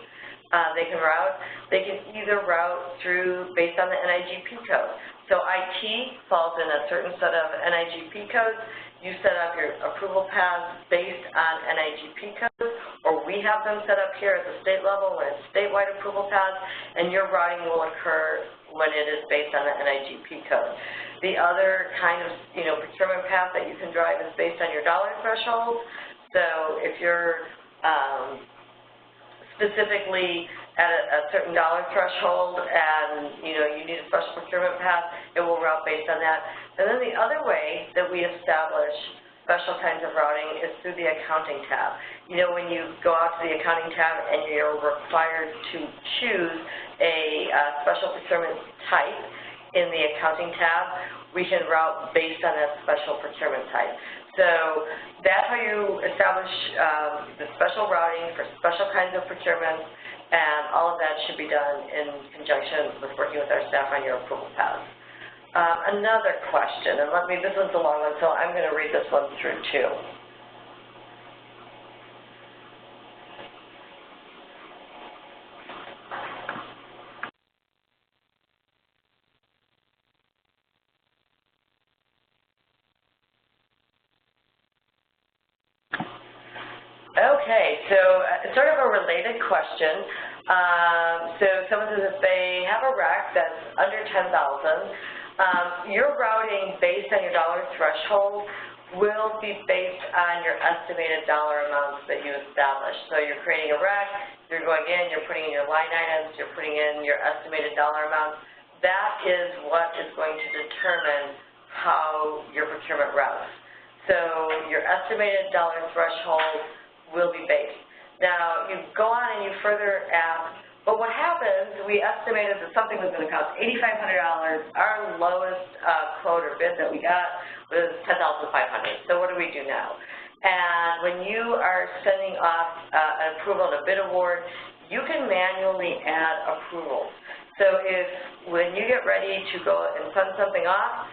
they can route. They can either route through based on the NIGP code. So IT falls in a certain set of NIGP codes. You set up your approval paths based on NIGP codes, or we have them set up here at the state level when it's statewide approval paths, and your routing will occur when it is based on the NIGP code. The other kind of, you know, procurement path that you can drive is based on your dollar threshold. So if you're specifically at a certain dollar threshold and, you know, you need a special procurement path, it will route based on that. And then the other way that we establish special kinds of routing is through the accounting tab. You know, when you go out to the accounting tab and you're required to choose a special procurement type in the accounting tab, we can route based on that special procurement type. So that's how you establish the special routing for special kinds of procurements, and all of that should be done in conjunction with working with our staff on your approval paths. Another question, and this one's a long one, so I'm going to read this one through too. Okay, so sort of a related question. So someone says if they have a rec that's under 10,000, your routing based on your dollar threshold will be based on your estimated dollar amounts that you establish. So you're creating a rec, you're going in, you're putting in your line items, you're putting in your estimated dollar amounts. That is what is going to determine how your procurement routes. So your estimated dollar threshold will be based. Now, you go on and you further ask, but what happens, we estimated that something was going to cost $8,500. Our lowest quote or bid that we got was $10,500. So what do we do now? And when you are sending off an approval and a bid award, you can manually add approvals. So when you get ready to go and send something off,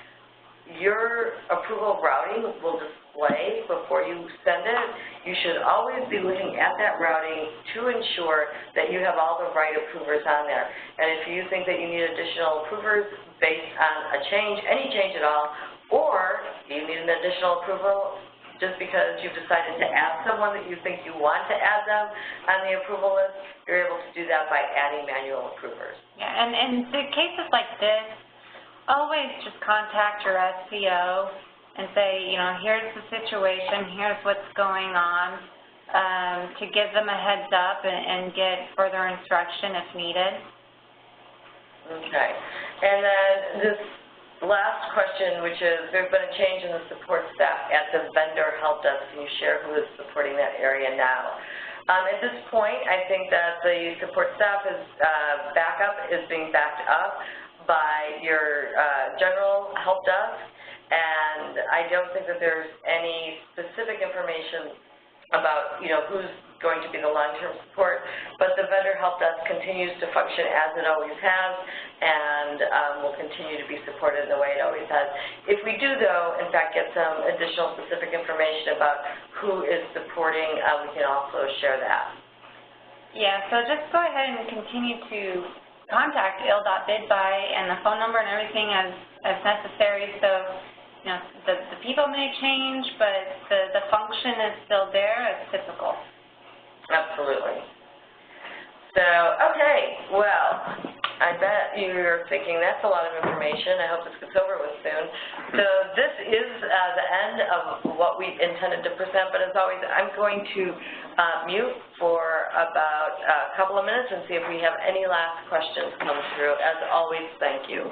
your approval routing will display before you send it. You should always be looking at that routing to ensure that you have all the right approvers on there. And if you think that you need additional approvers based on a change, any change at all, or you need an additional approval just because you've decided to add someone that you think you want to add them on the approval list, you're able to do that by adding manual approvers. Yeah, and in cases like this, always just contact your SCO and say, you know, here's the situation, here's what's going on, to give them a heads up and get further instruction if needed. Okay. And then this last question, which is, there's been a change in the support staff at the vendor help desk. Can you share who is supporting that area now? At this point, I think that the support staff is backup is being backed up by your general help desk, and I don't think that there's any specific information about, who's going to be the long-term support, but the vendor help desk continues to function as it always has, and will continue to be supported the way it always has. If we do, though, in fact, get some additional specific information about who is supporting, we can also share that. Yeah, so just go ahead and continue to contact il.bidbuy and the phone number and everything as necessary. So, the people may change, but the function is still there as typical. Absolutely. So, okay, well, I bet you're thinking that's a lot of information. I hope this gets over with soon. So this is the end of what we intended to present, but as always, I'm going to mute for about a couple of minutes and see if we have any last questions come through. As always, thank you.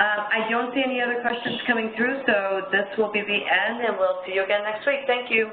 I don't see any other questions coming through, so this will be the end, and we'll see you again next week. Thank you.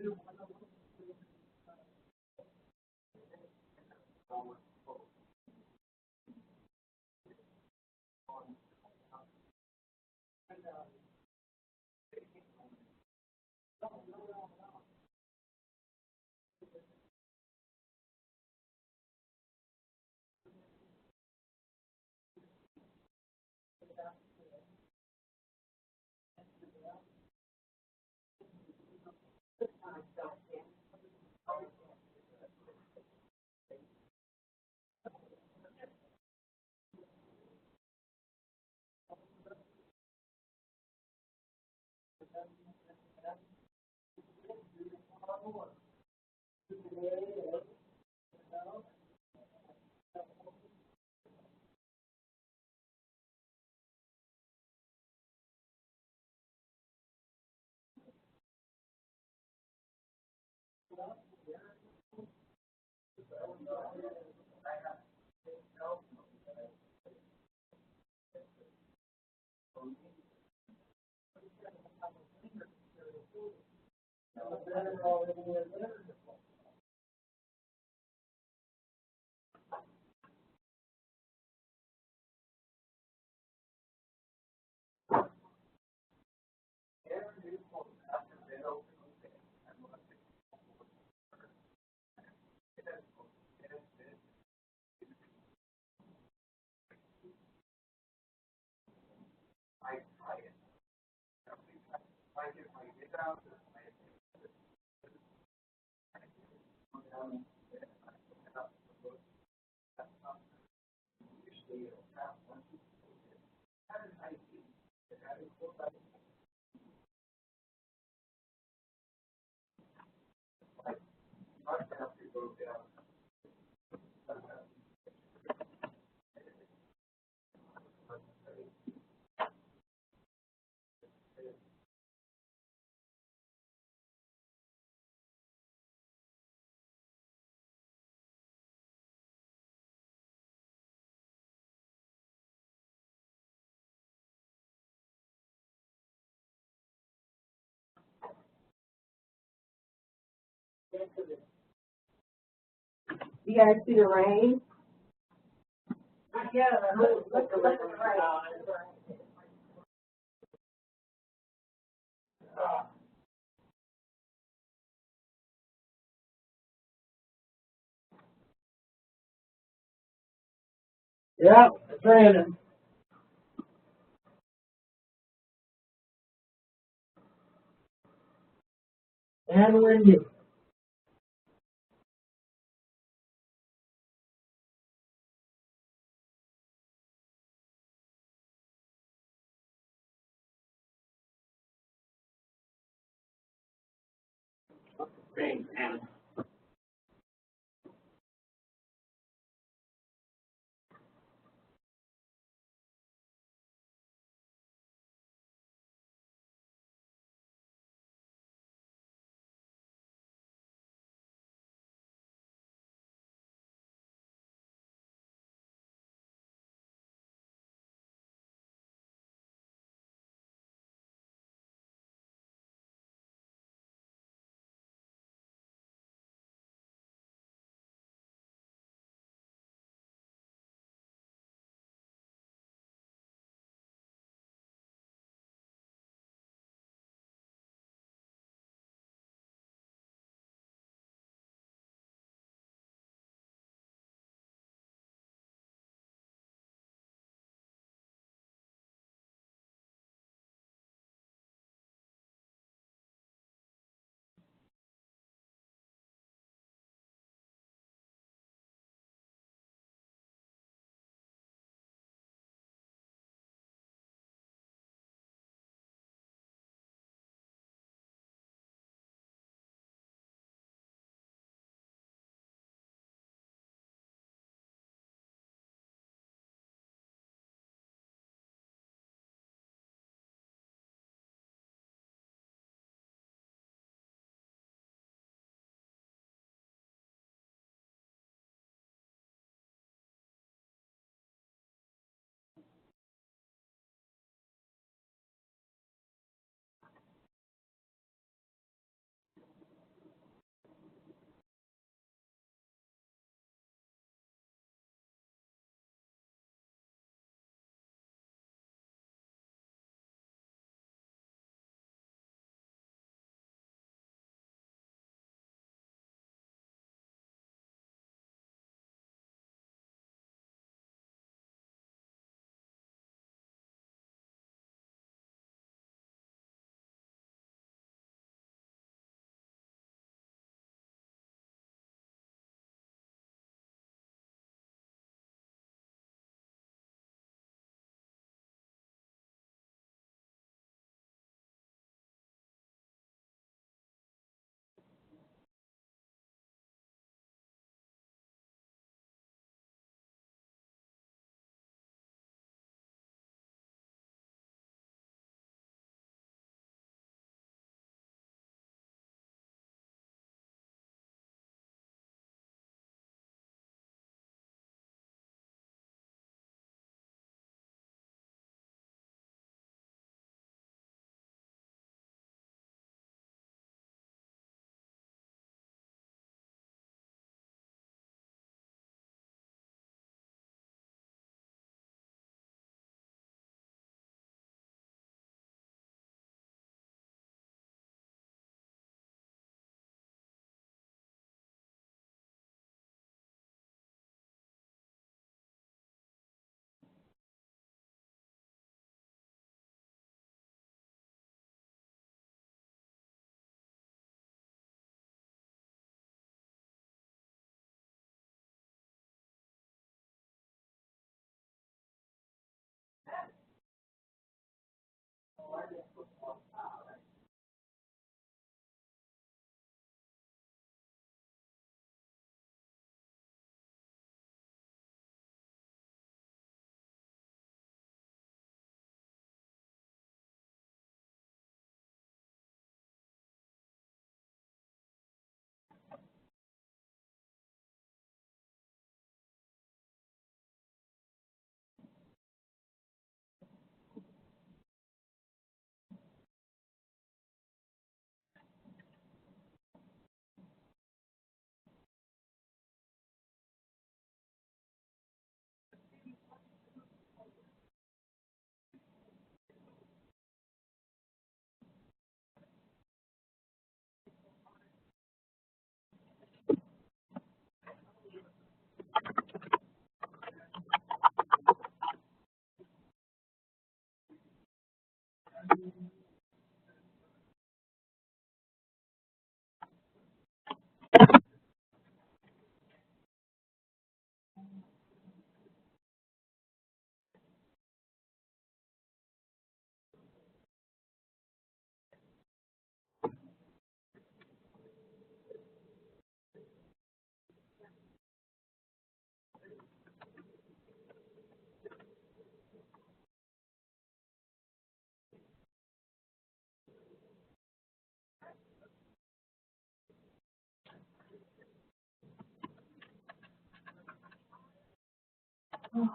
You guys see the rain? Yeah, look at the rain. Yeah, it's raining. And windy. Rain, man. How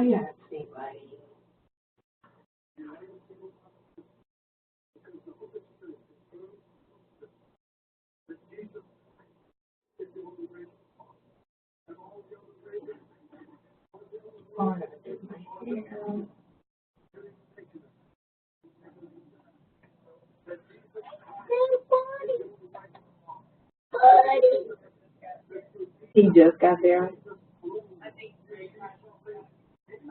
you at, Steve, buddy? Oh, I gotta do my hair. He just got there?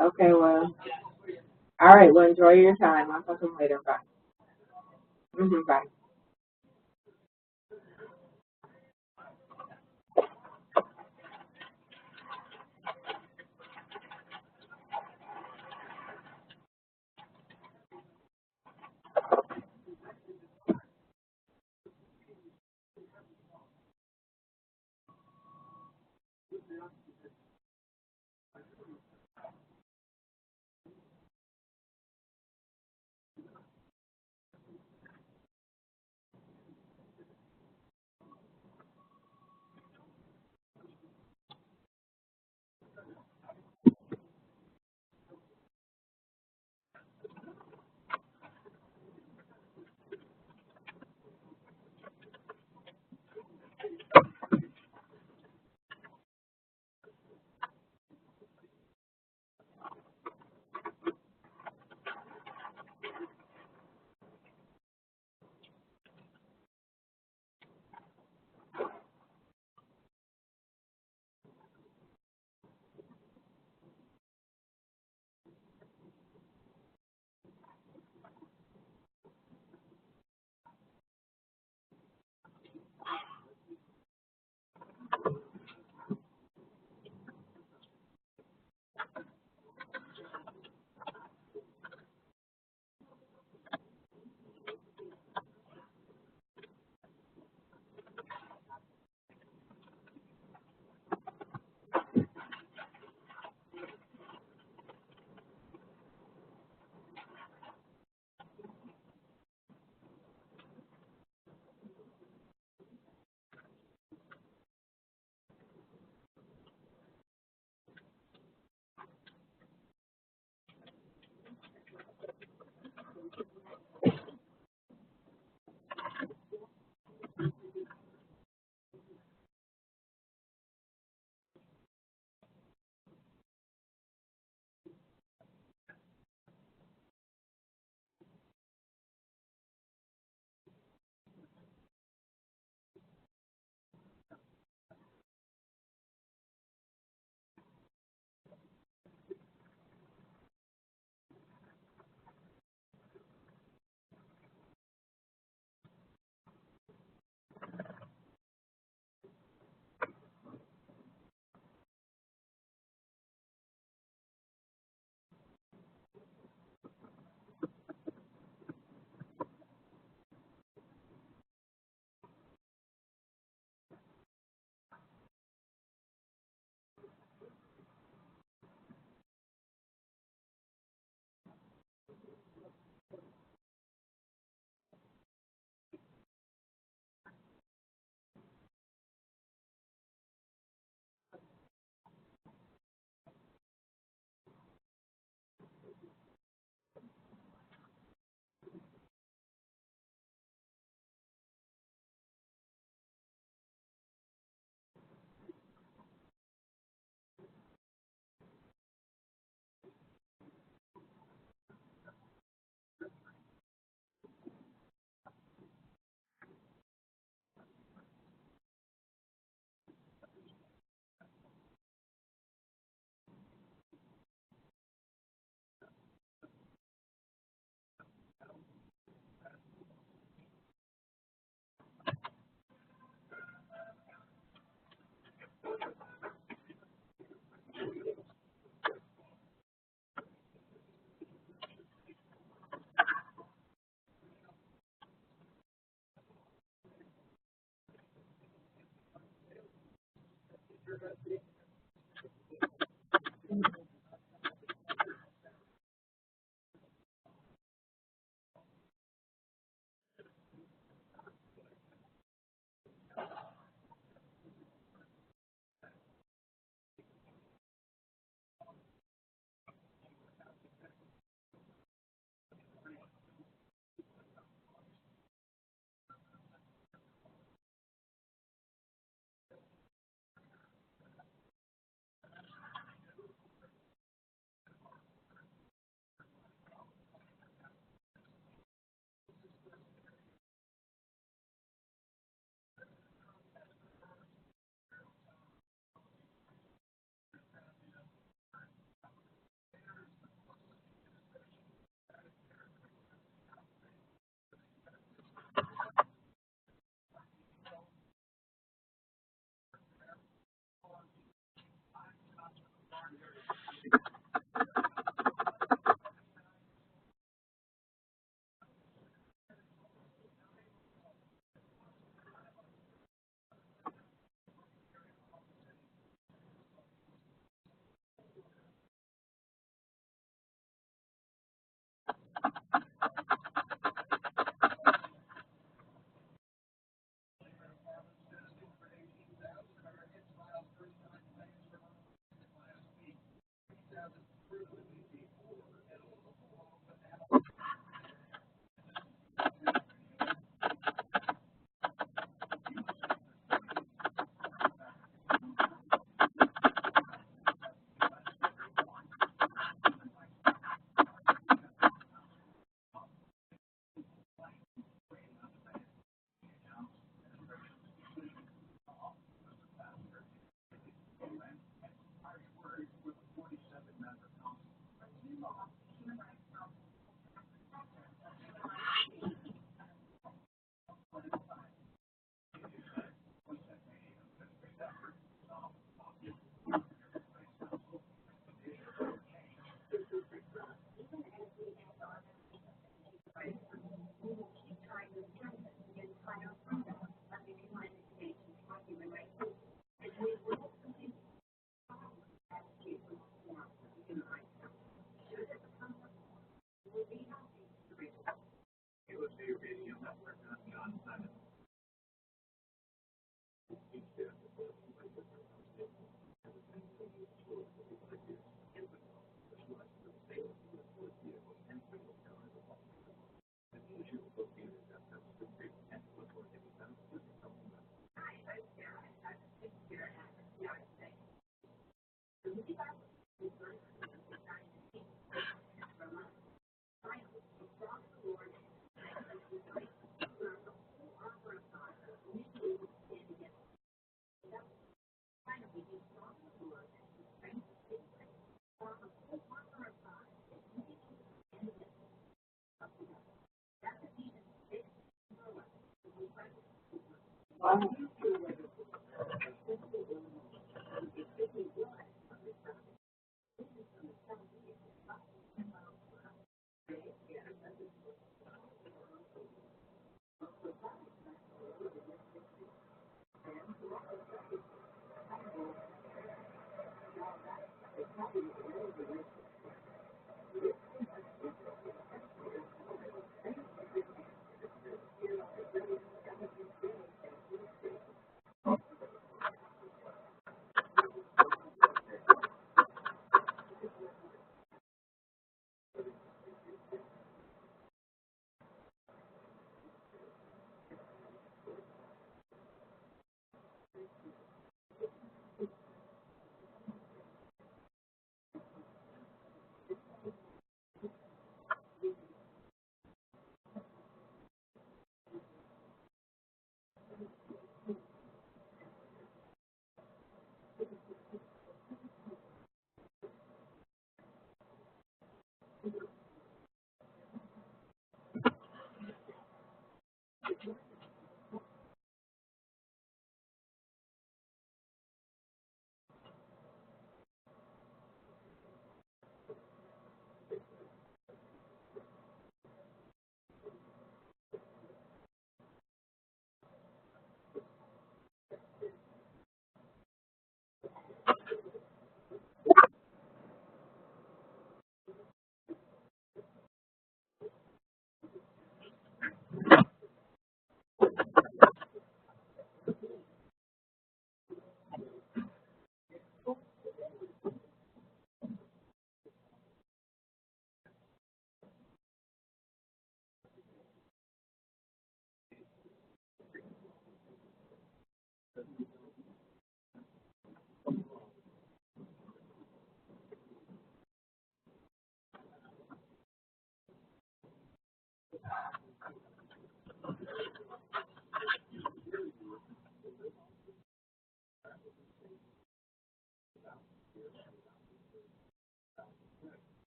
Okay, well, all right, well, enjoy your time. I'll talk to you later. Bye. Bye.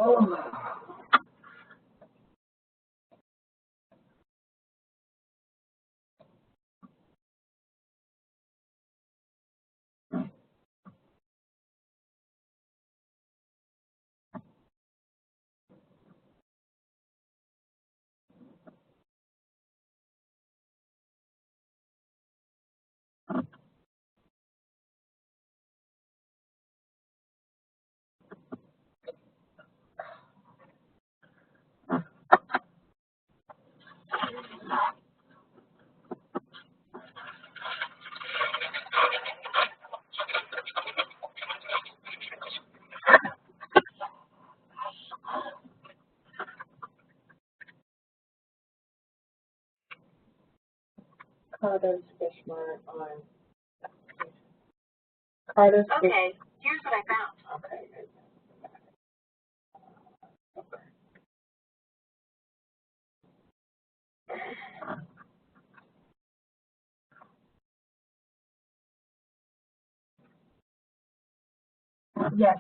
Oh. Carter's fish mart on Carter's fish. Okay, here's what I found. Okay. Yes.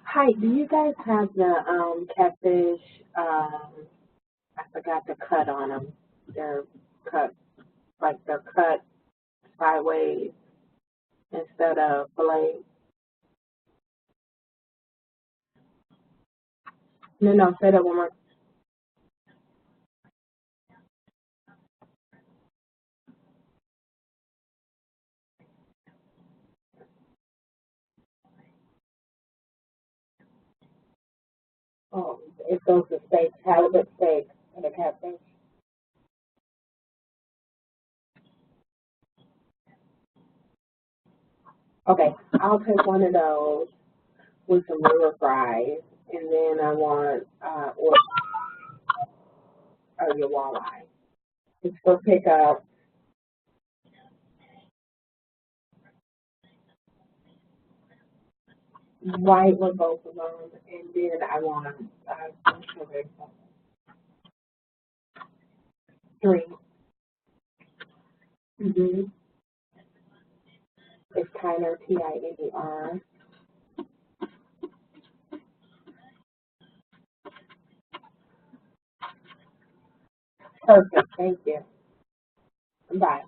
Hi, do you guys have the catfish? I forgot the cut on them. They're cut they're cut sideways instead of fillet. No, say that one more. Oh, it goes to steak, halibut steak, and the catfish. Okay, I'll take one of those with some liver fries, and then I want or your walleye. It's for pickup. White with both of them, and then I want three. Mm-hmm. It's Tyler, Tiner. Perfect. Thank you. Bye.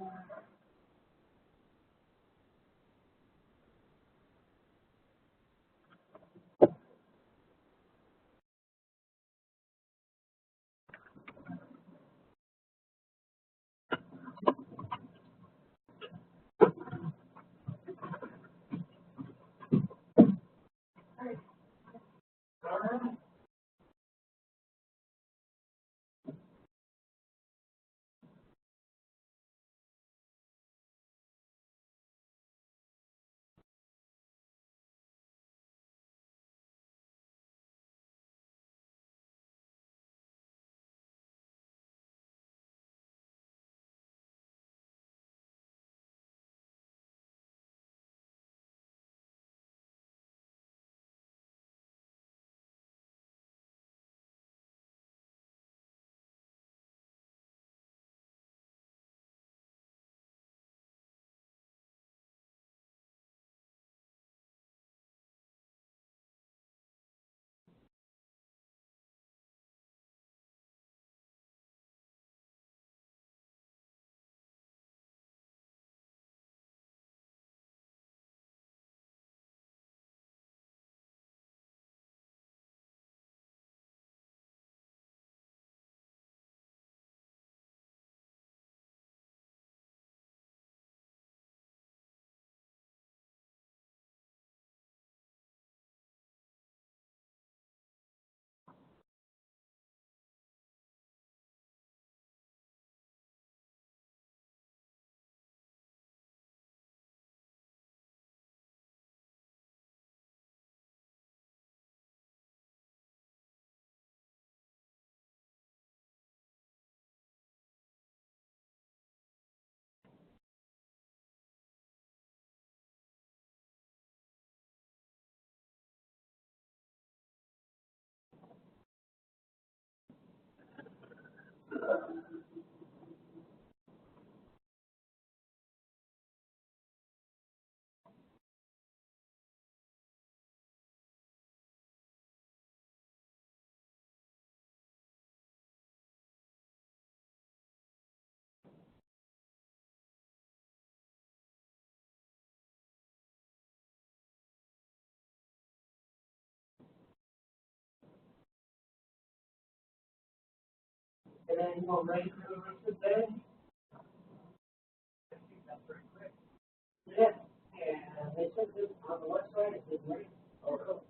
And then you want ready for the rest of the day? Yeah. And they said this on the website, it says ready. Oh, really?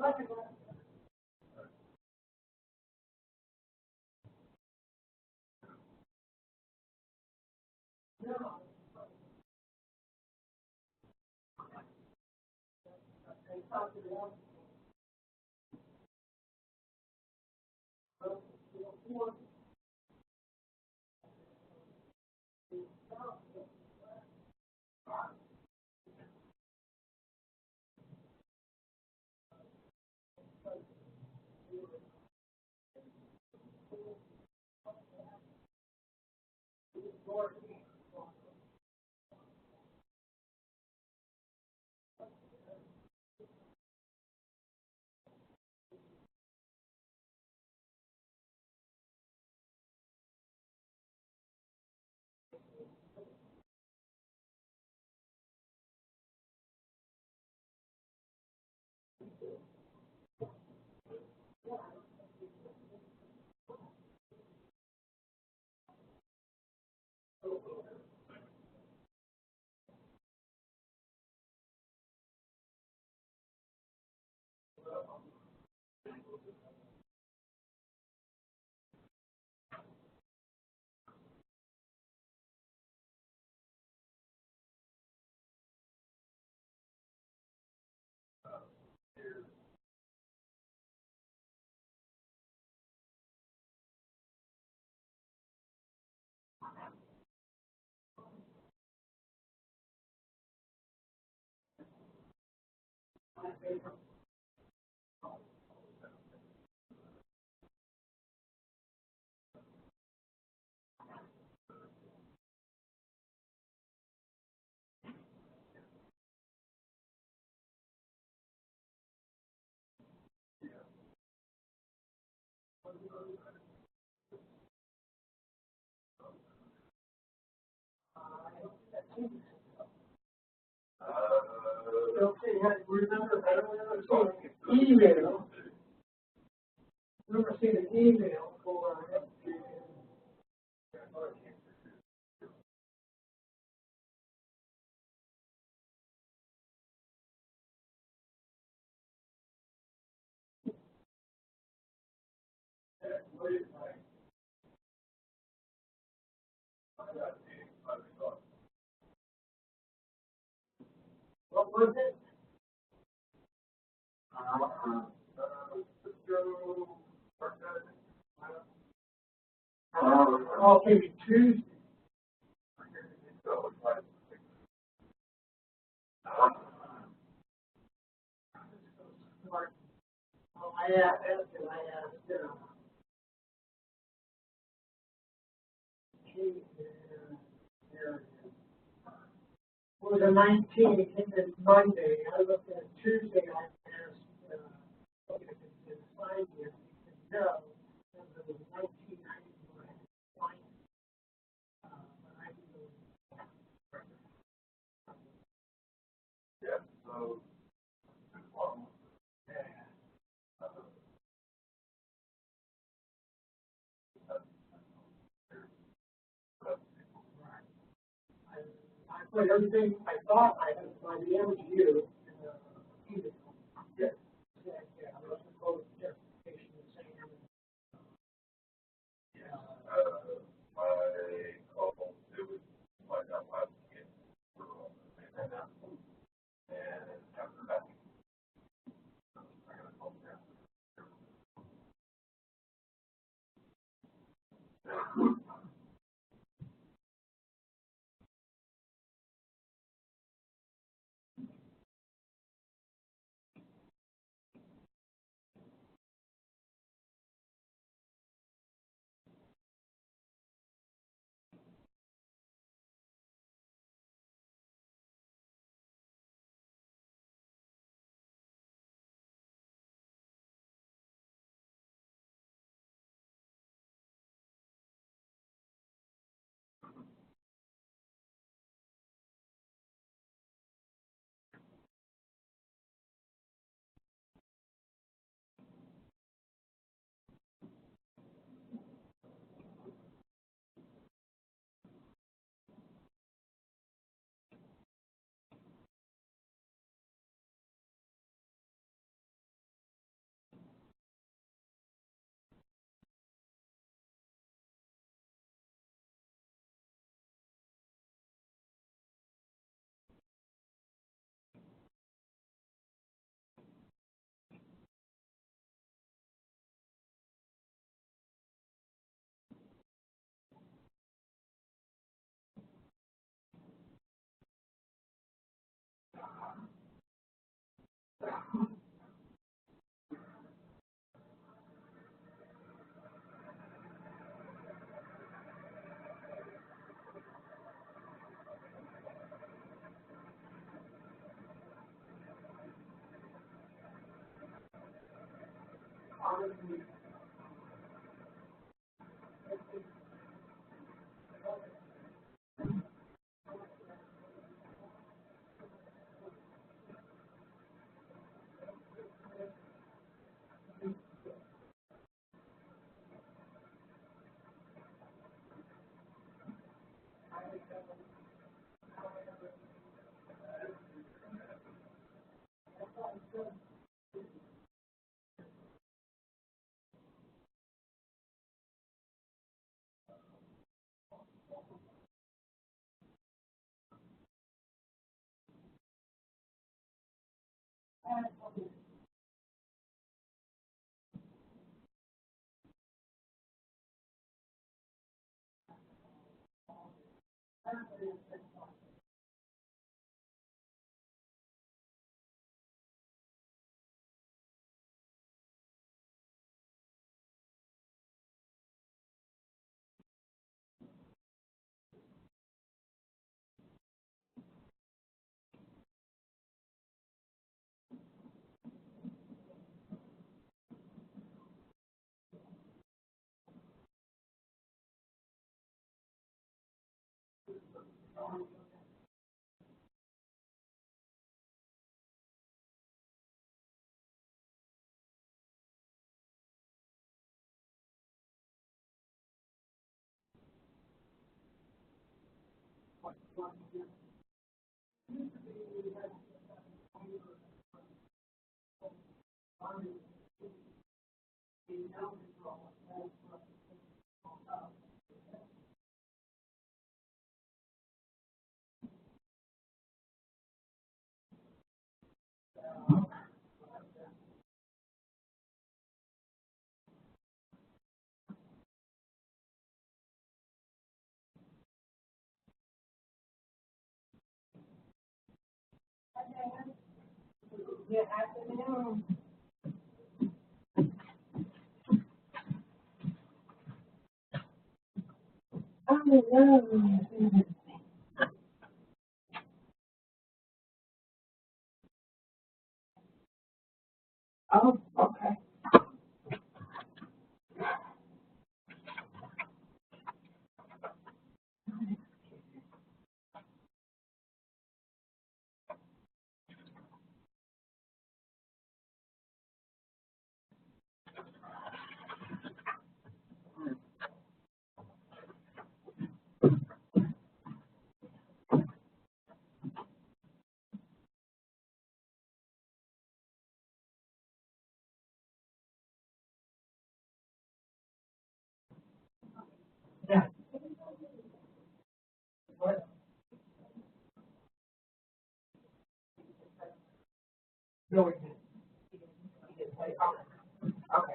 Okay, remember, I don't remember seeing an email. Remember seeing an email for what was it? Oh, maybe Tuesday. I asked, it was the 19th, it's Monday, I looked at Tuesday, I asked, if it's signed yet, he said no, because it was 19, I didn't know I had to sign it. But I didn't I put everything I thought I had by the end of you, email. Yeah, yeah, I was supposed to justification the same. honestly, good afternoon. Oh, no. Oh, okay. Yeah. What? No, we didn't. He didn't say, okay,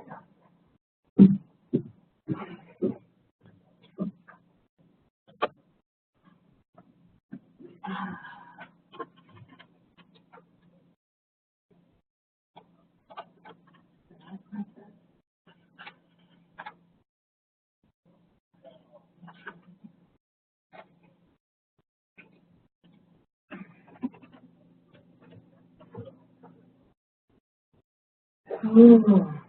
no. Mm.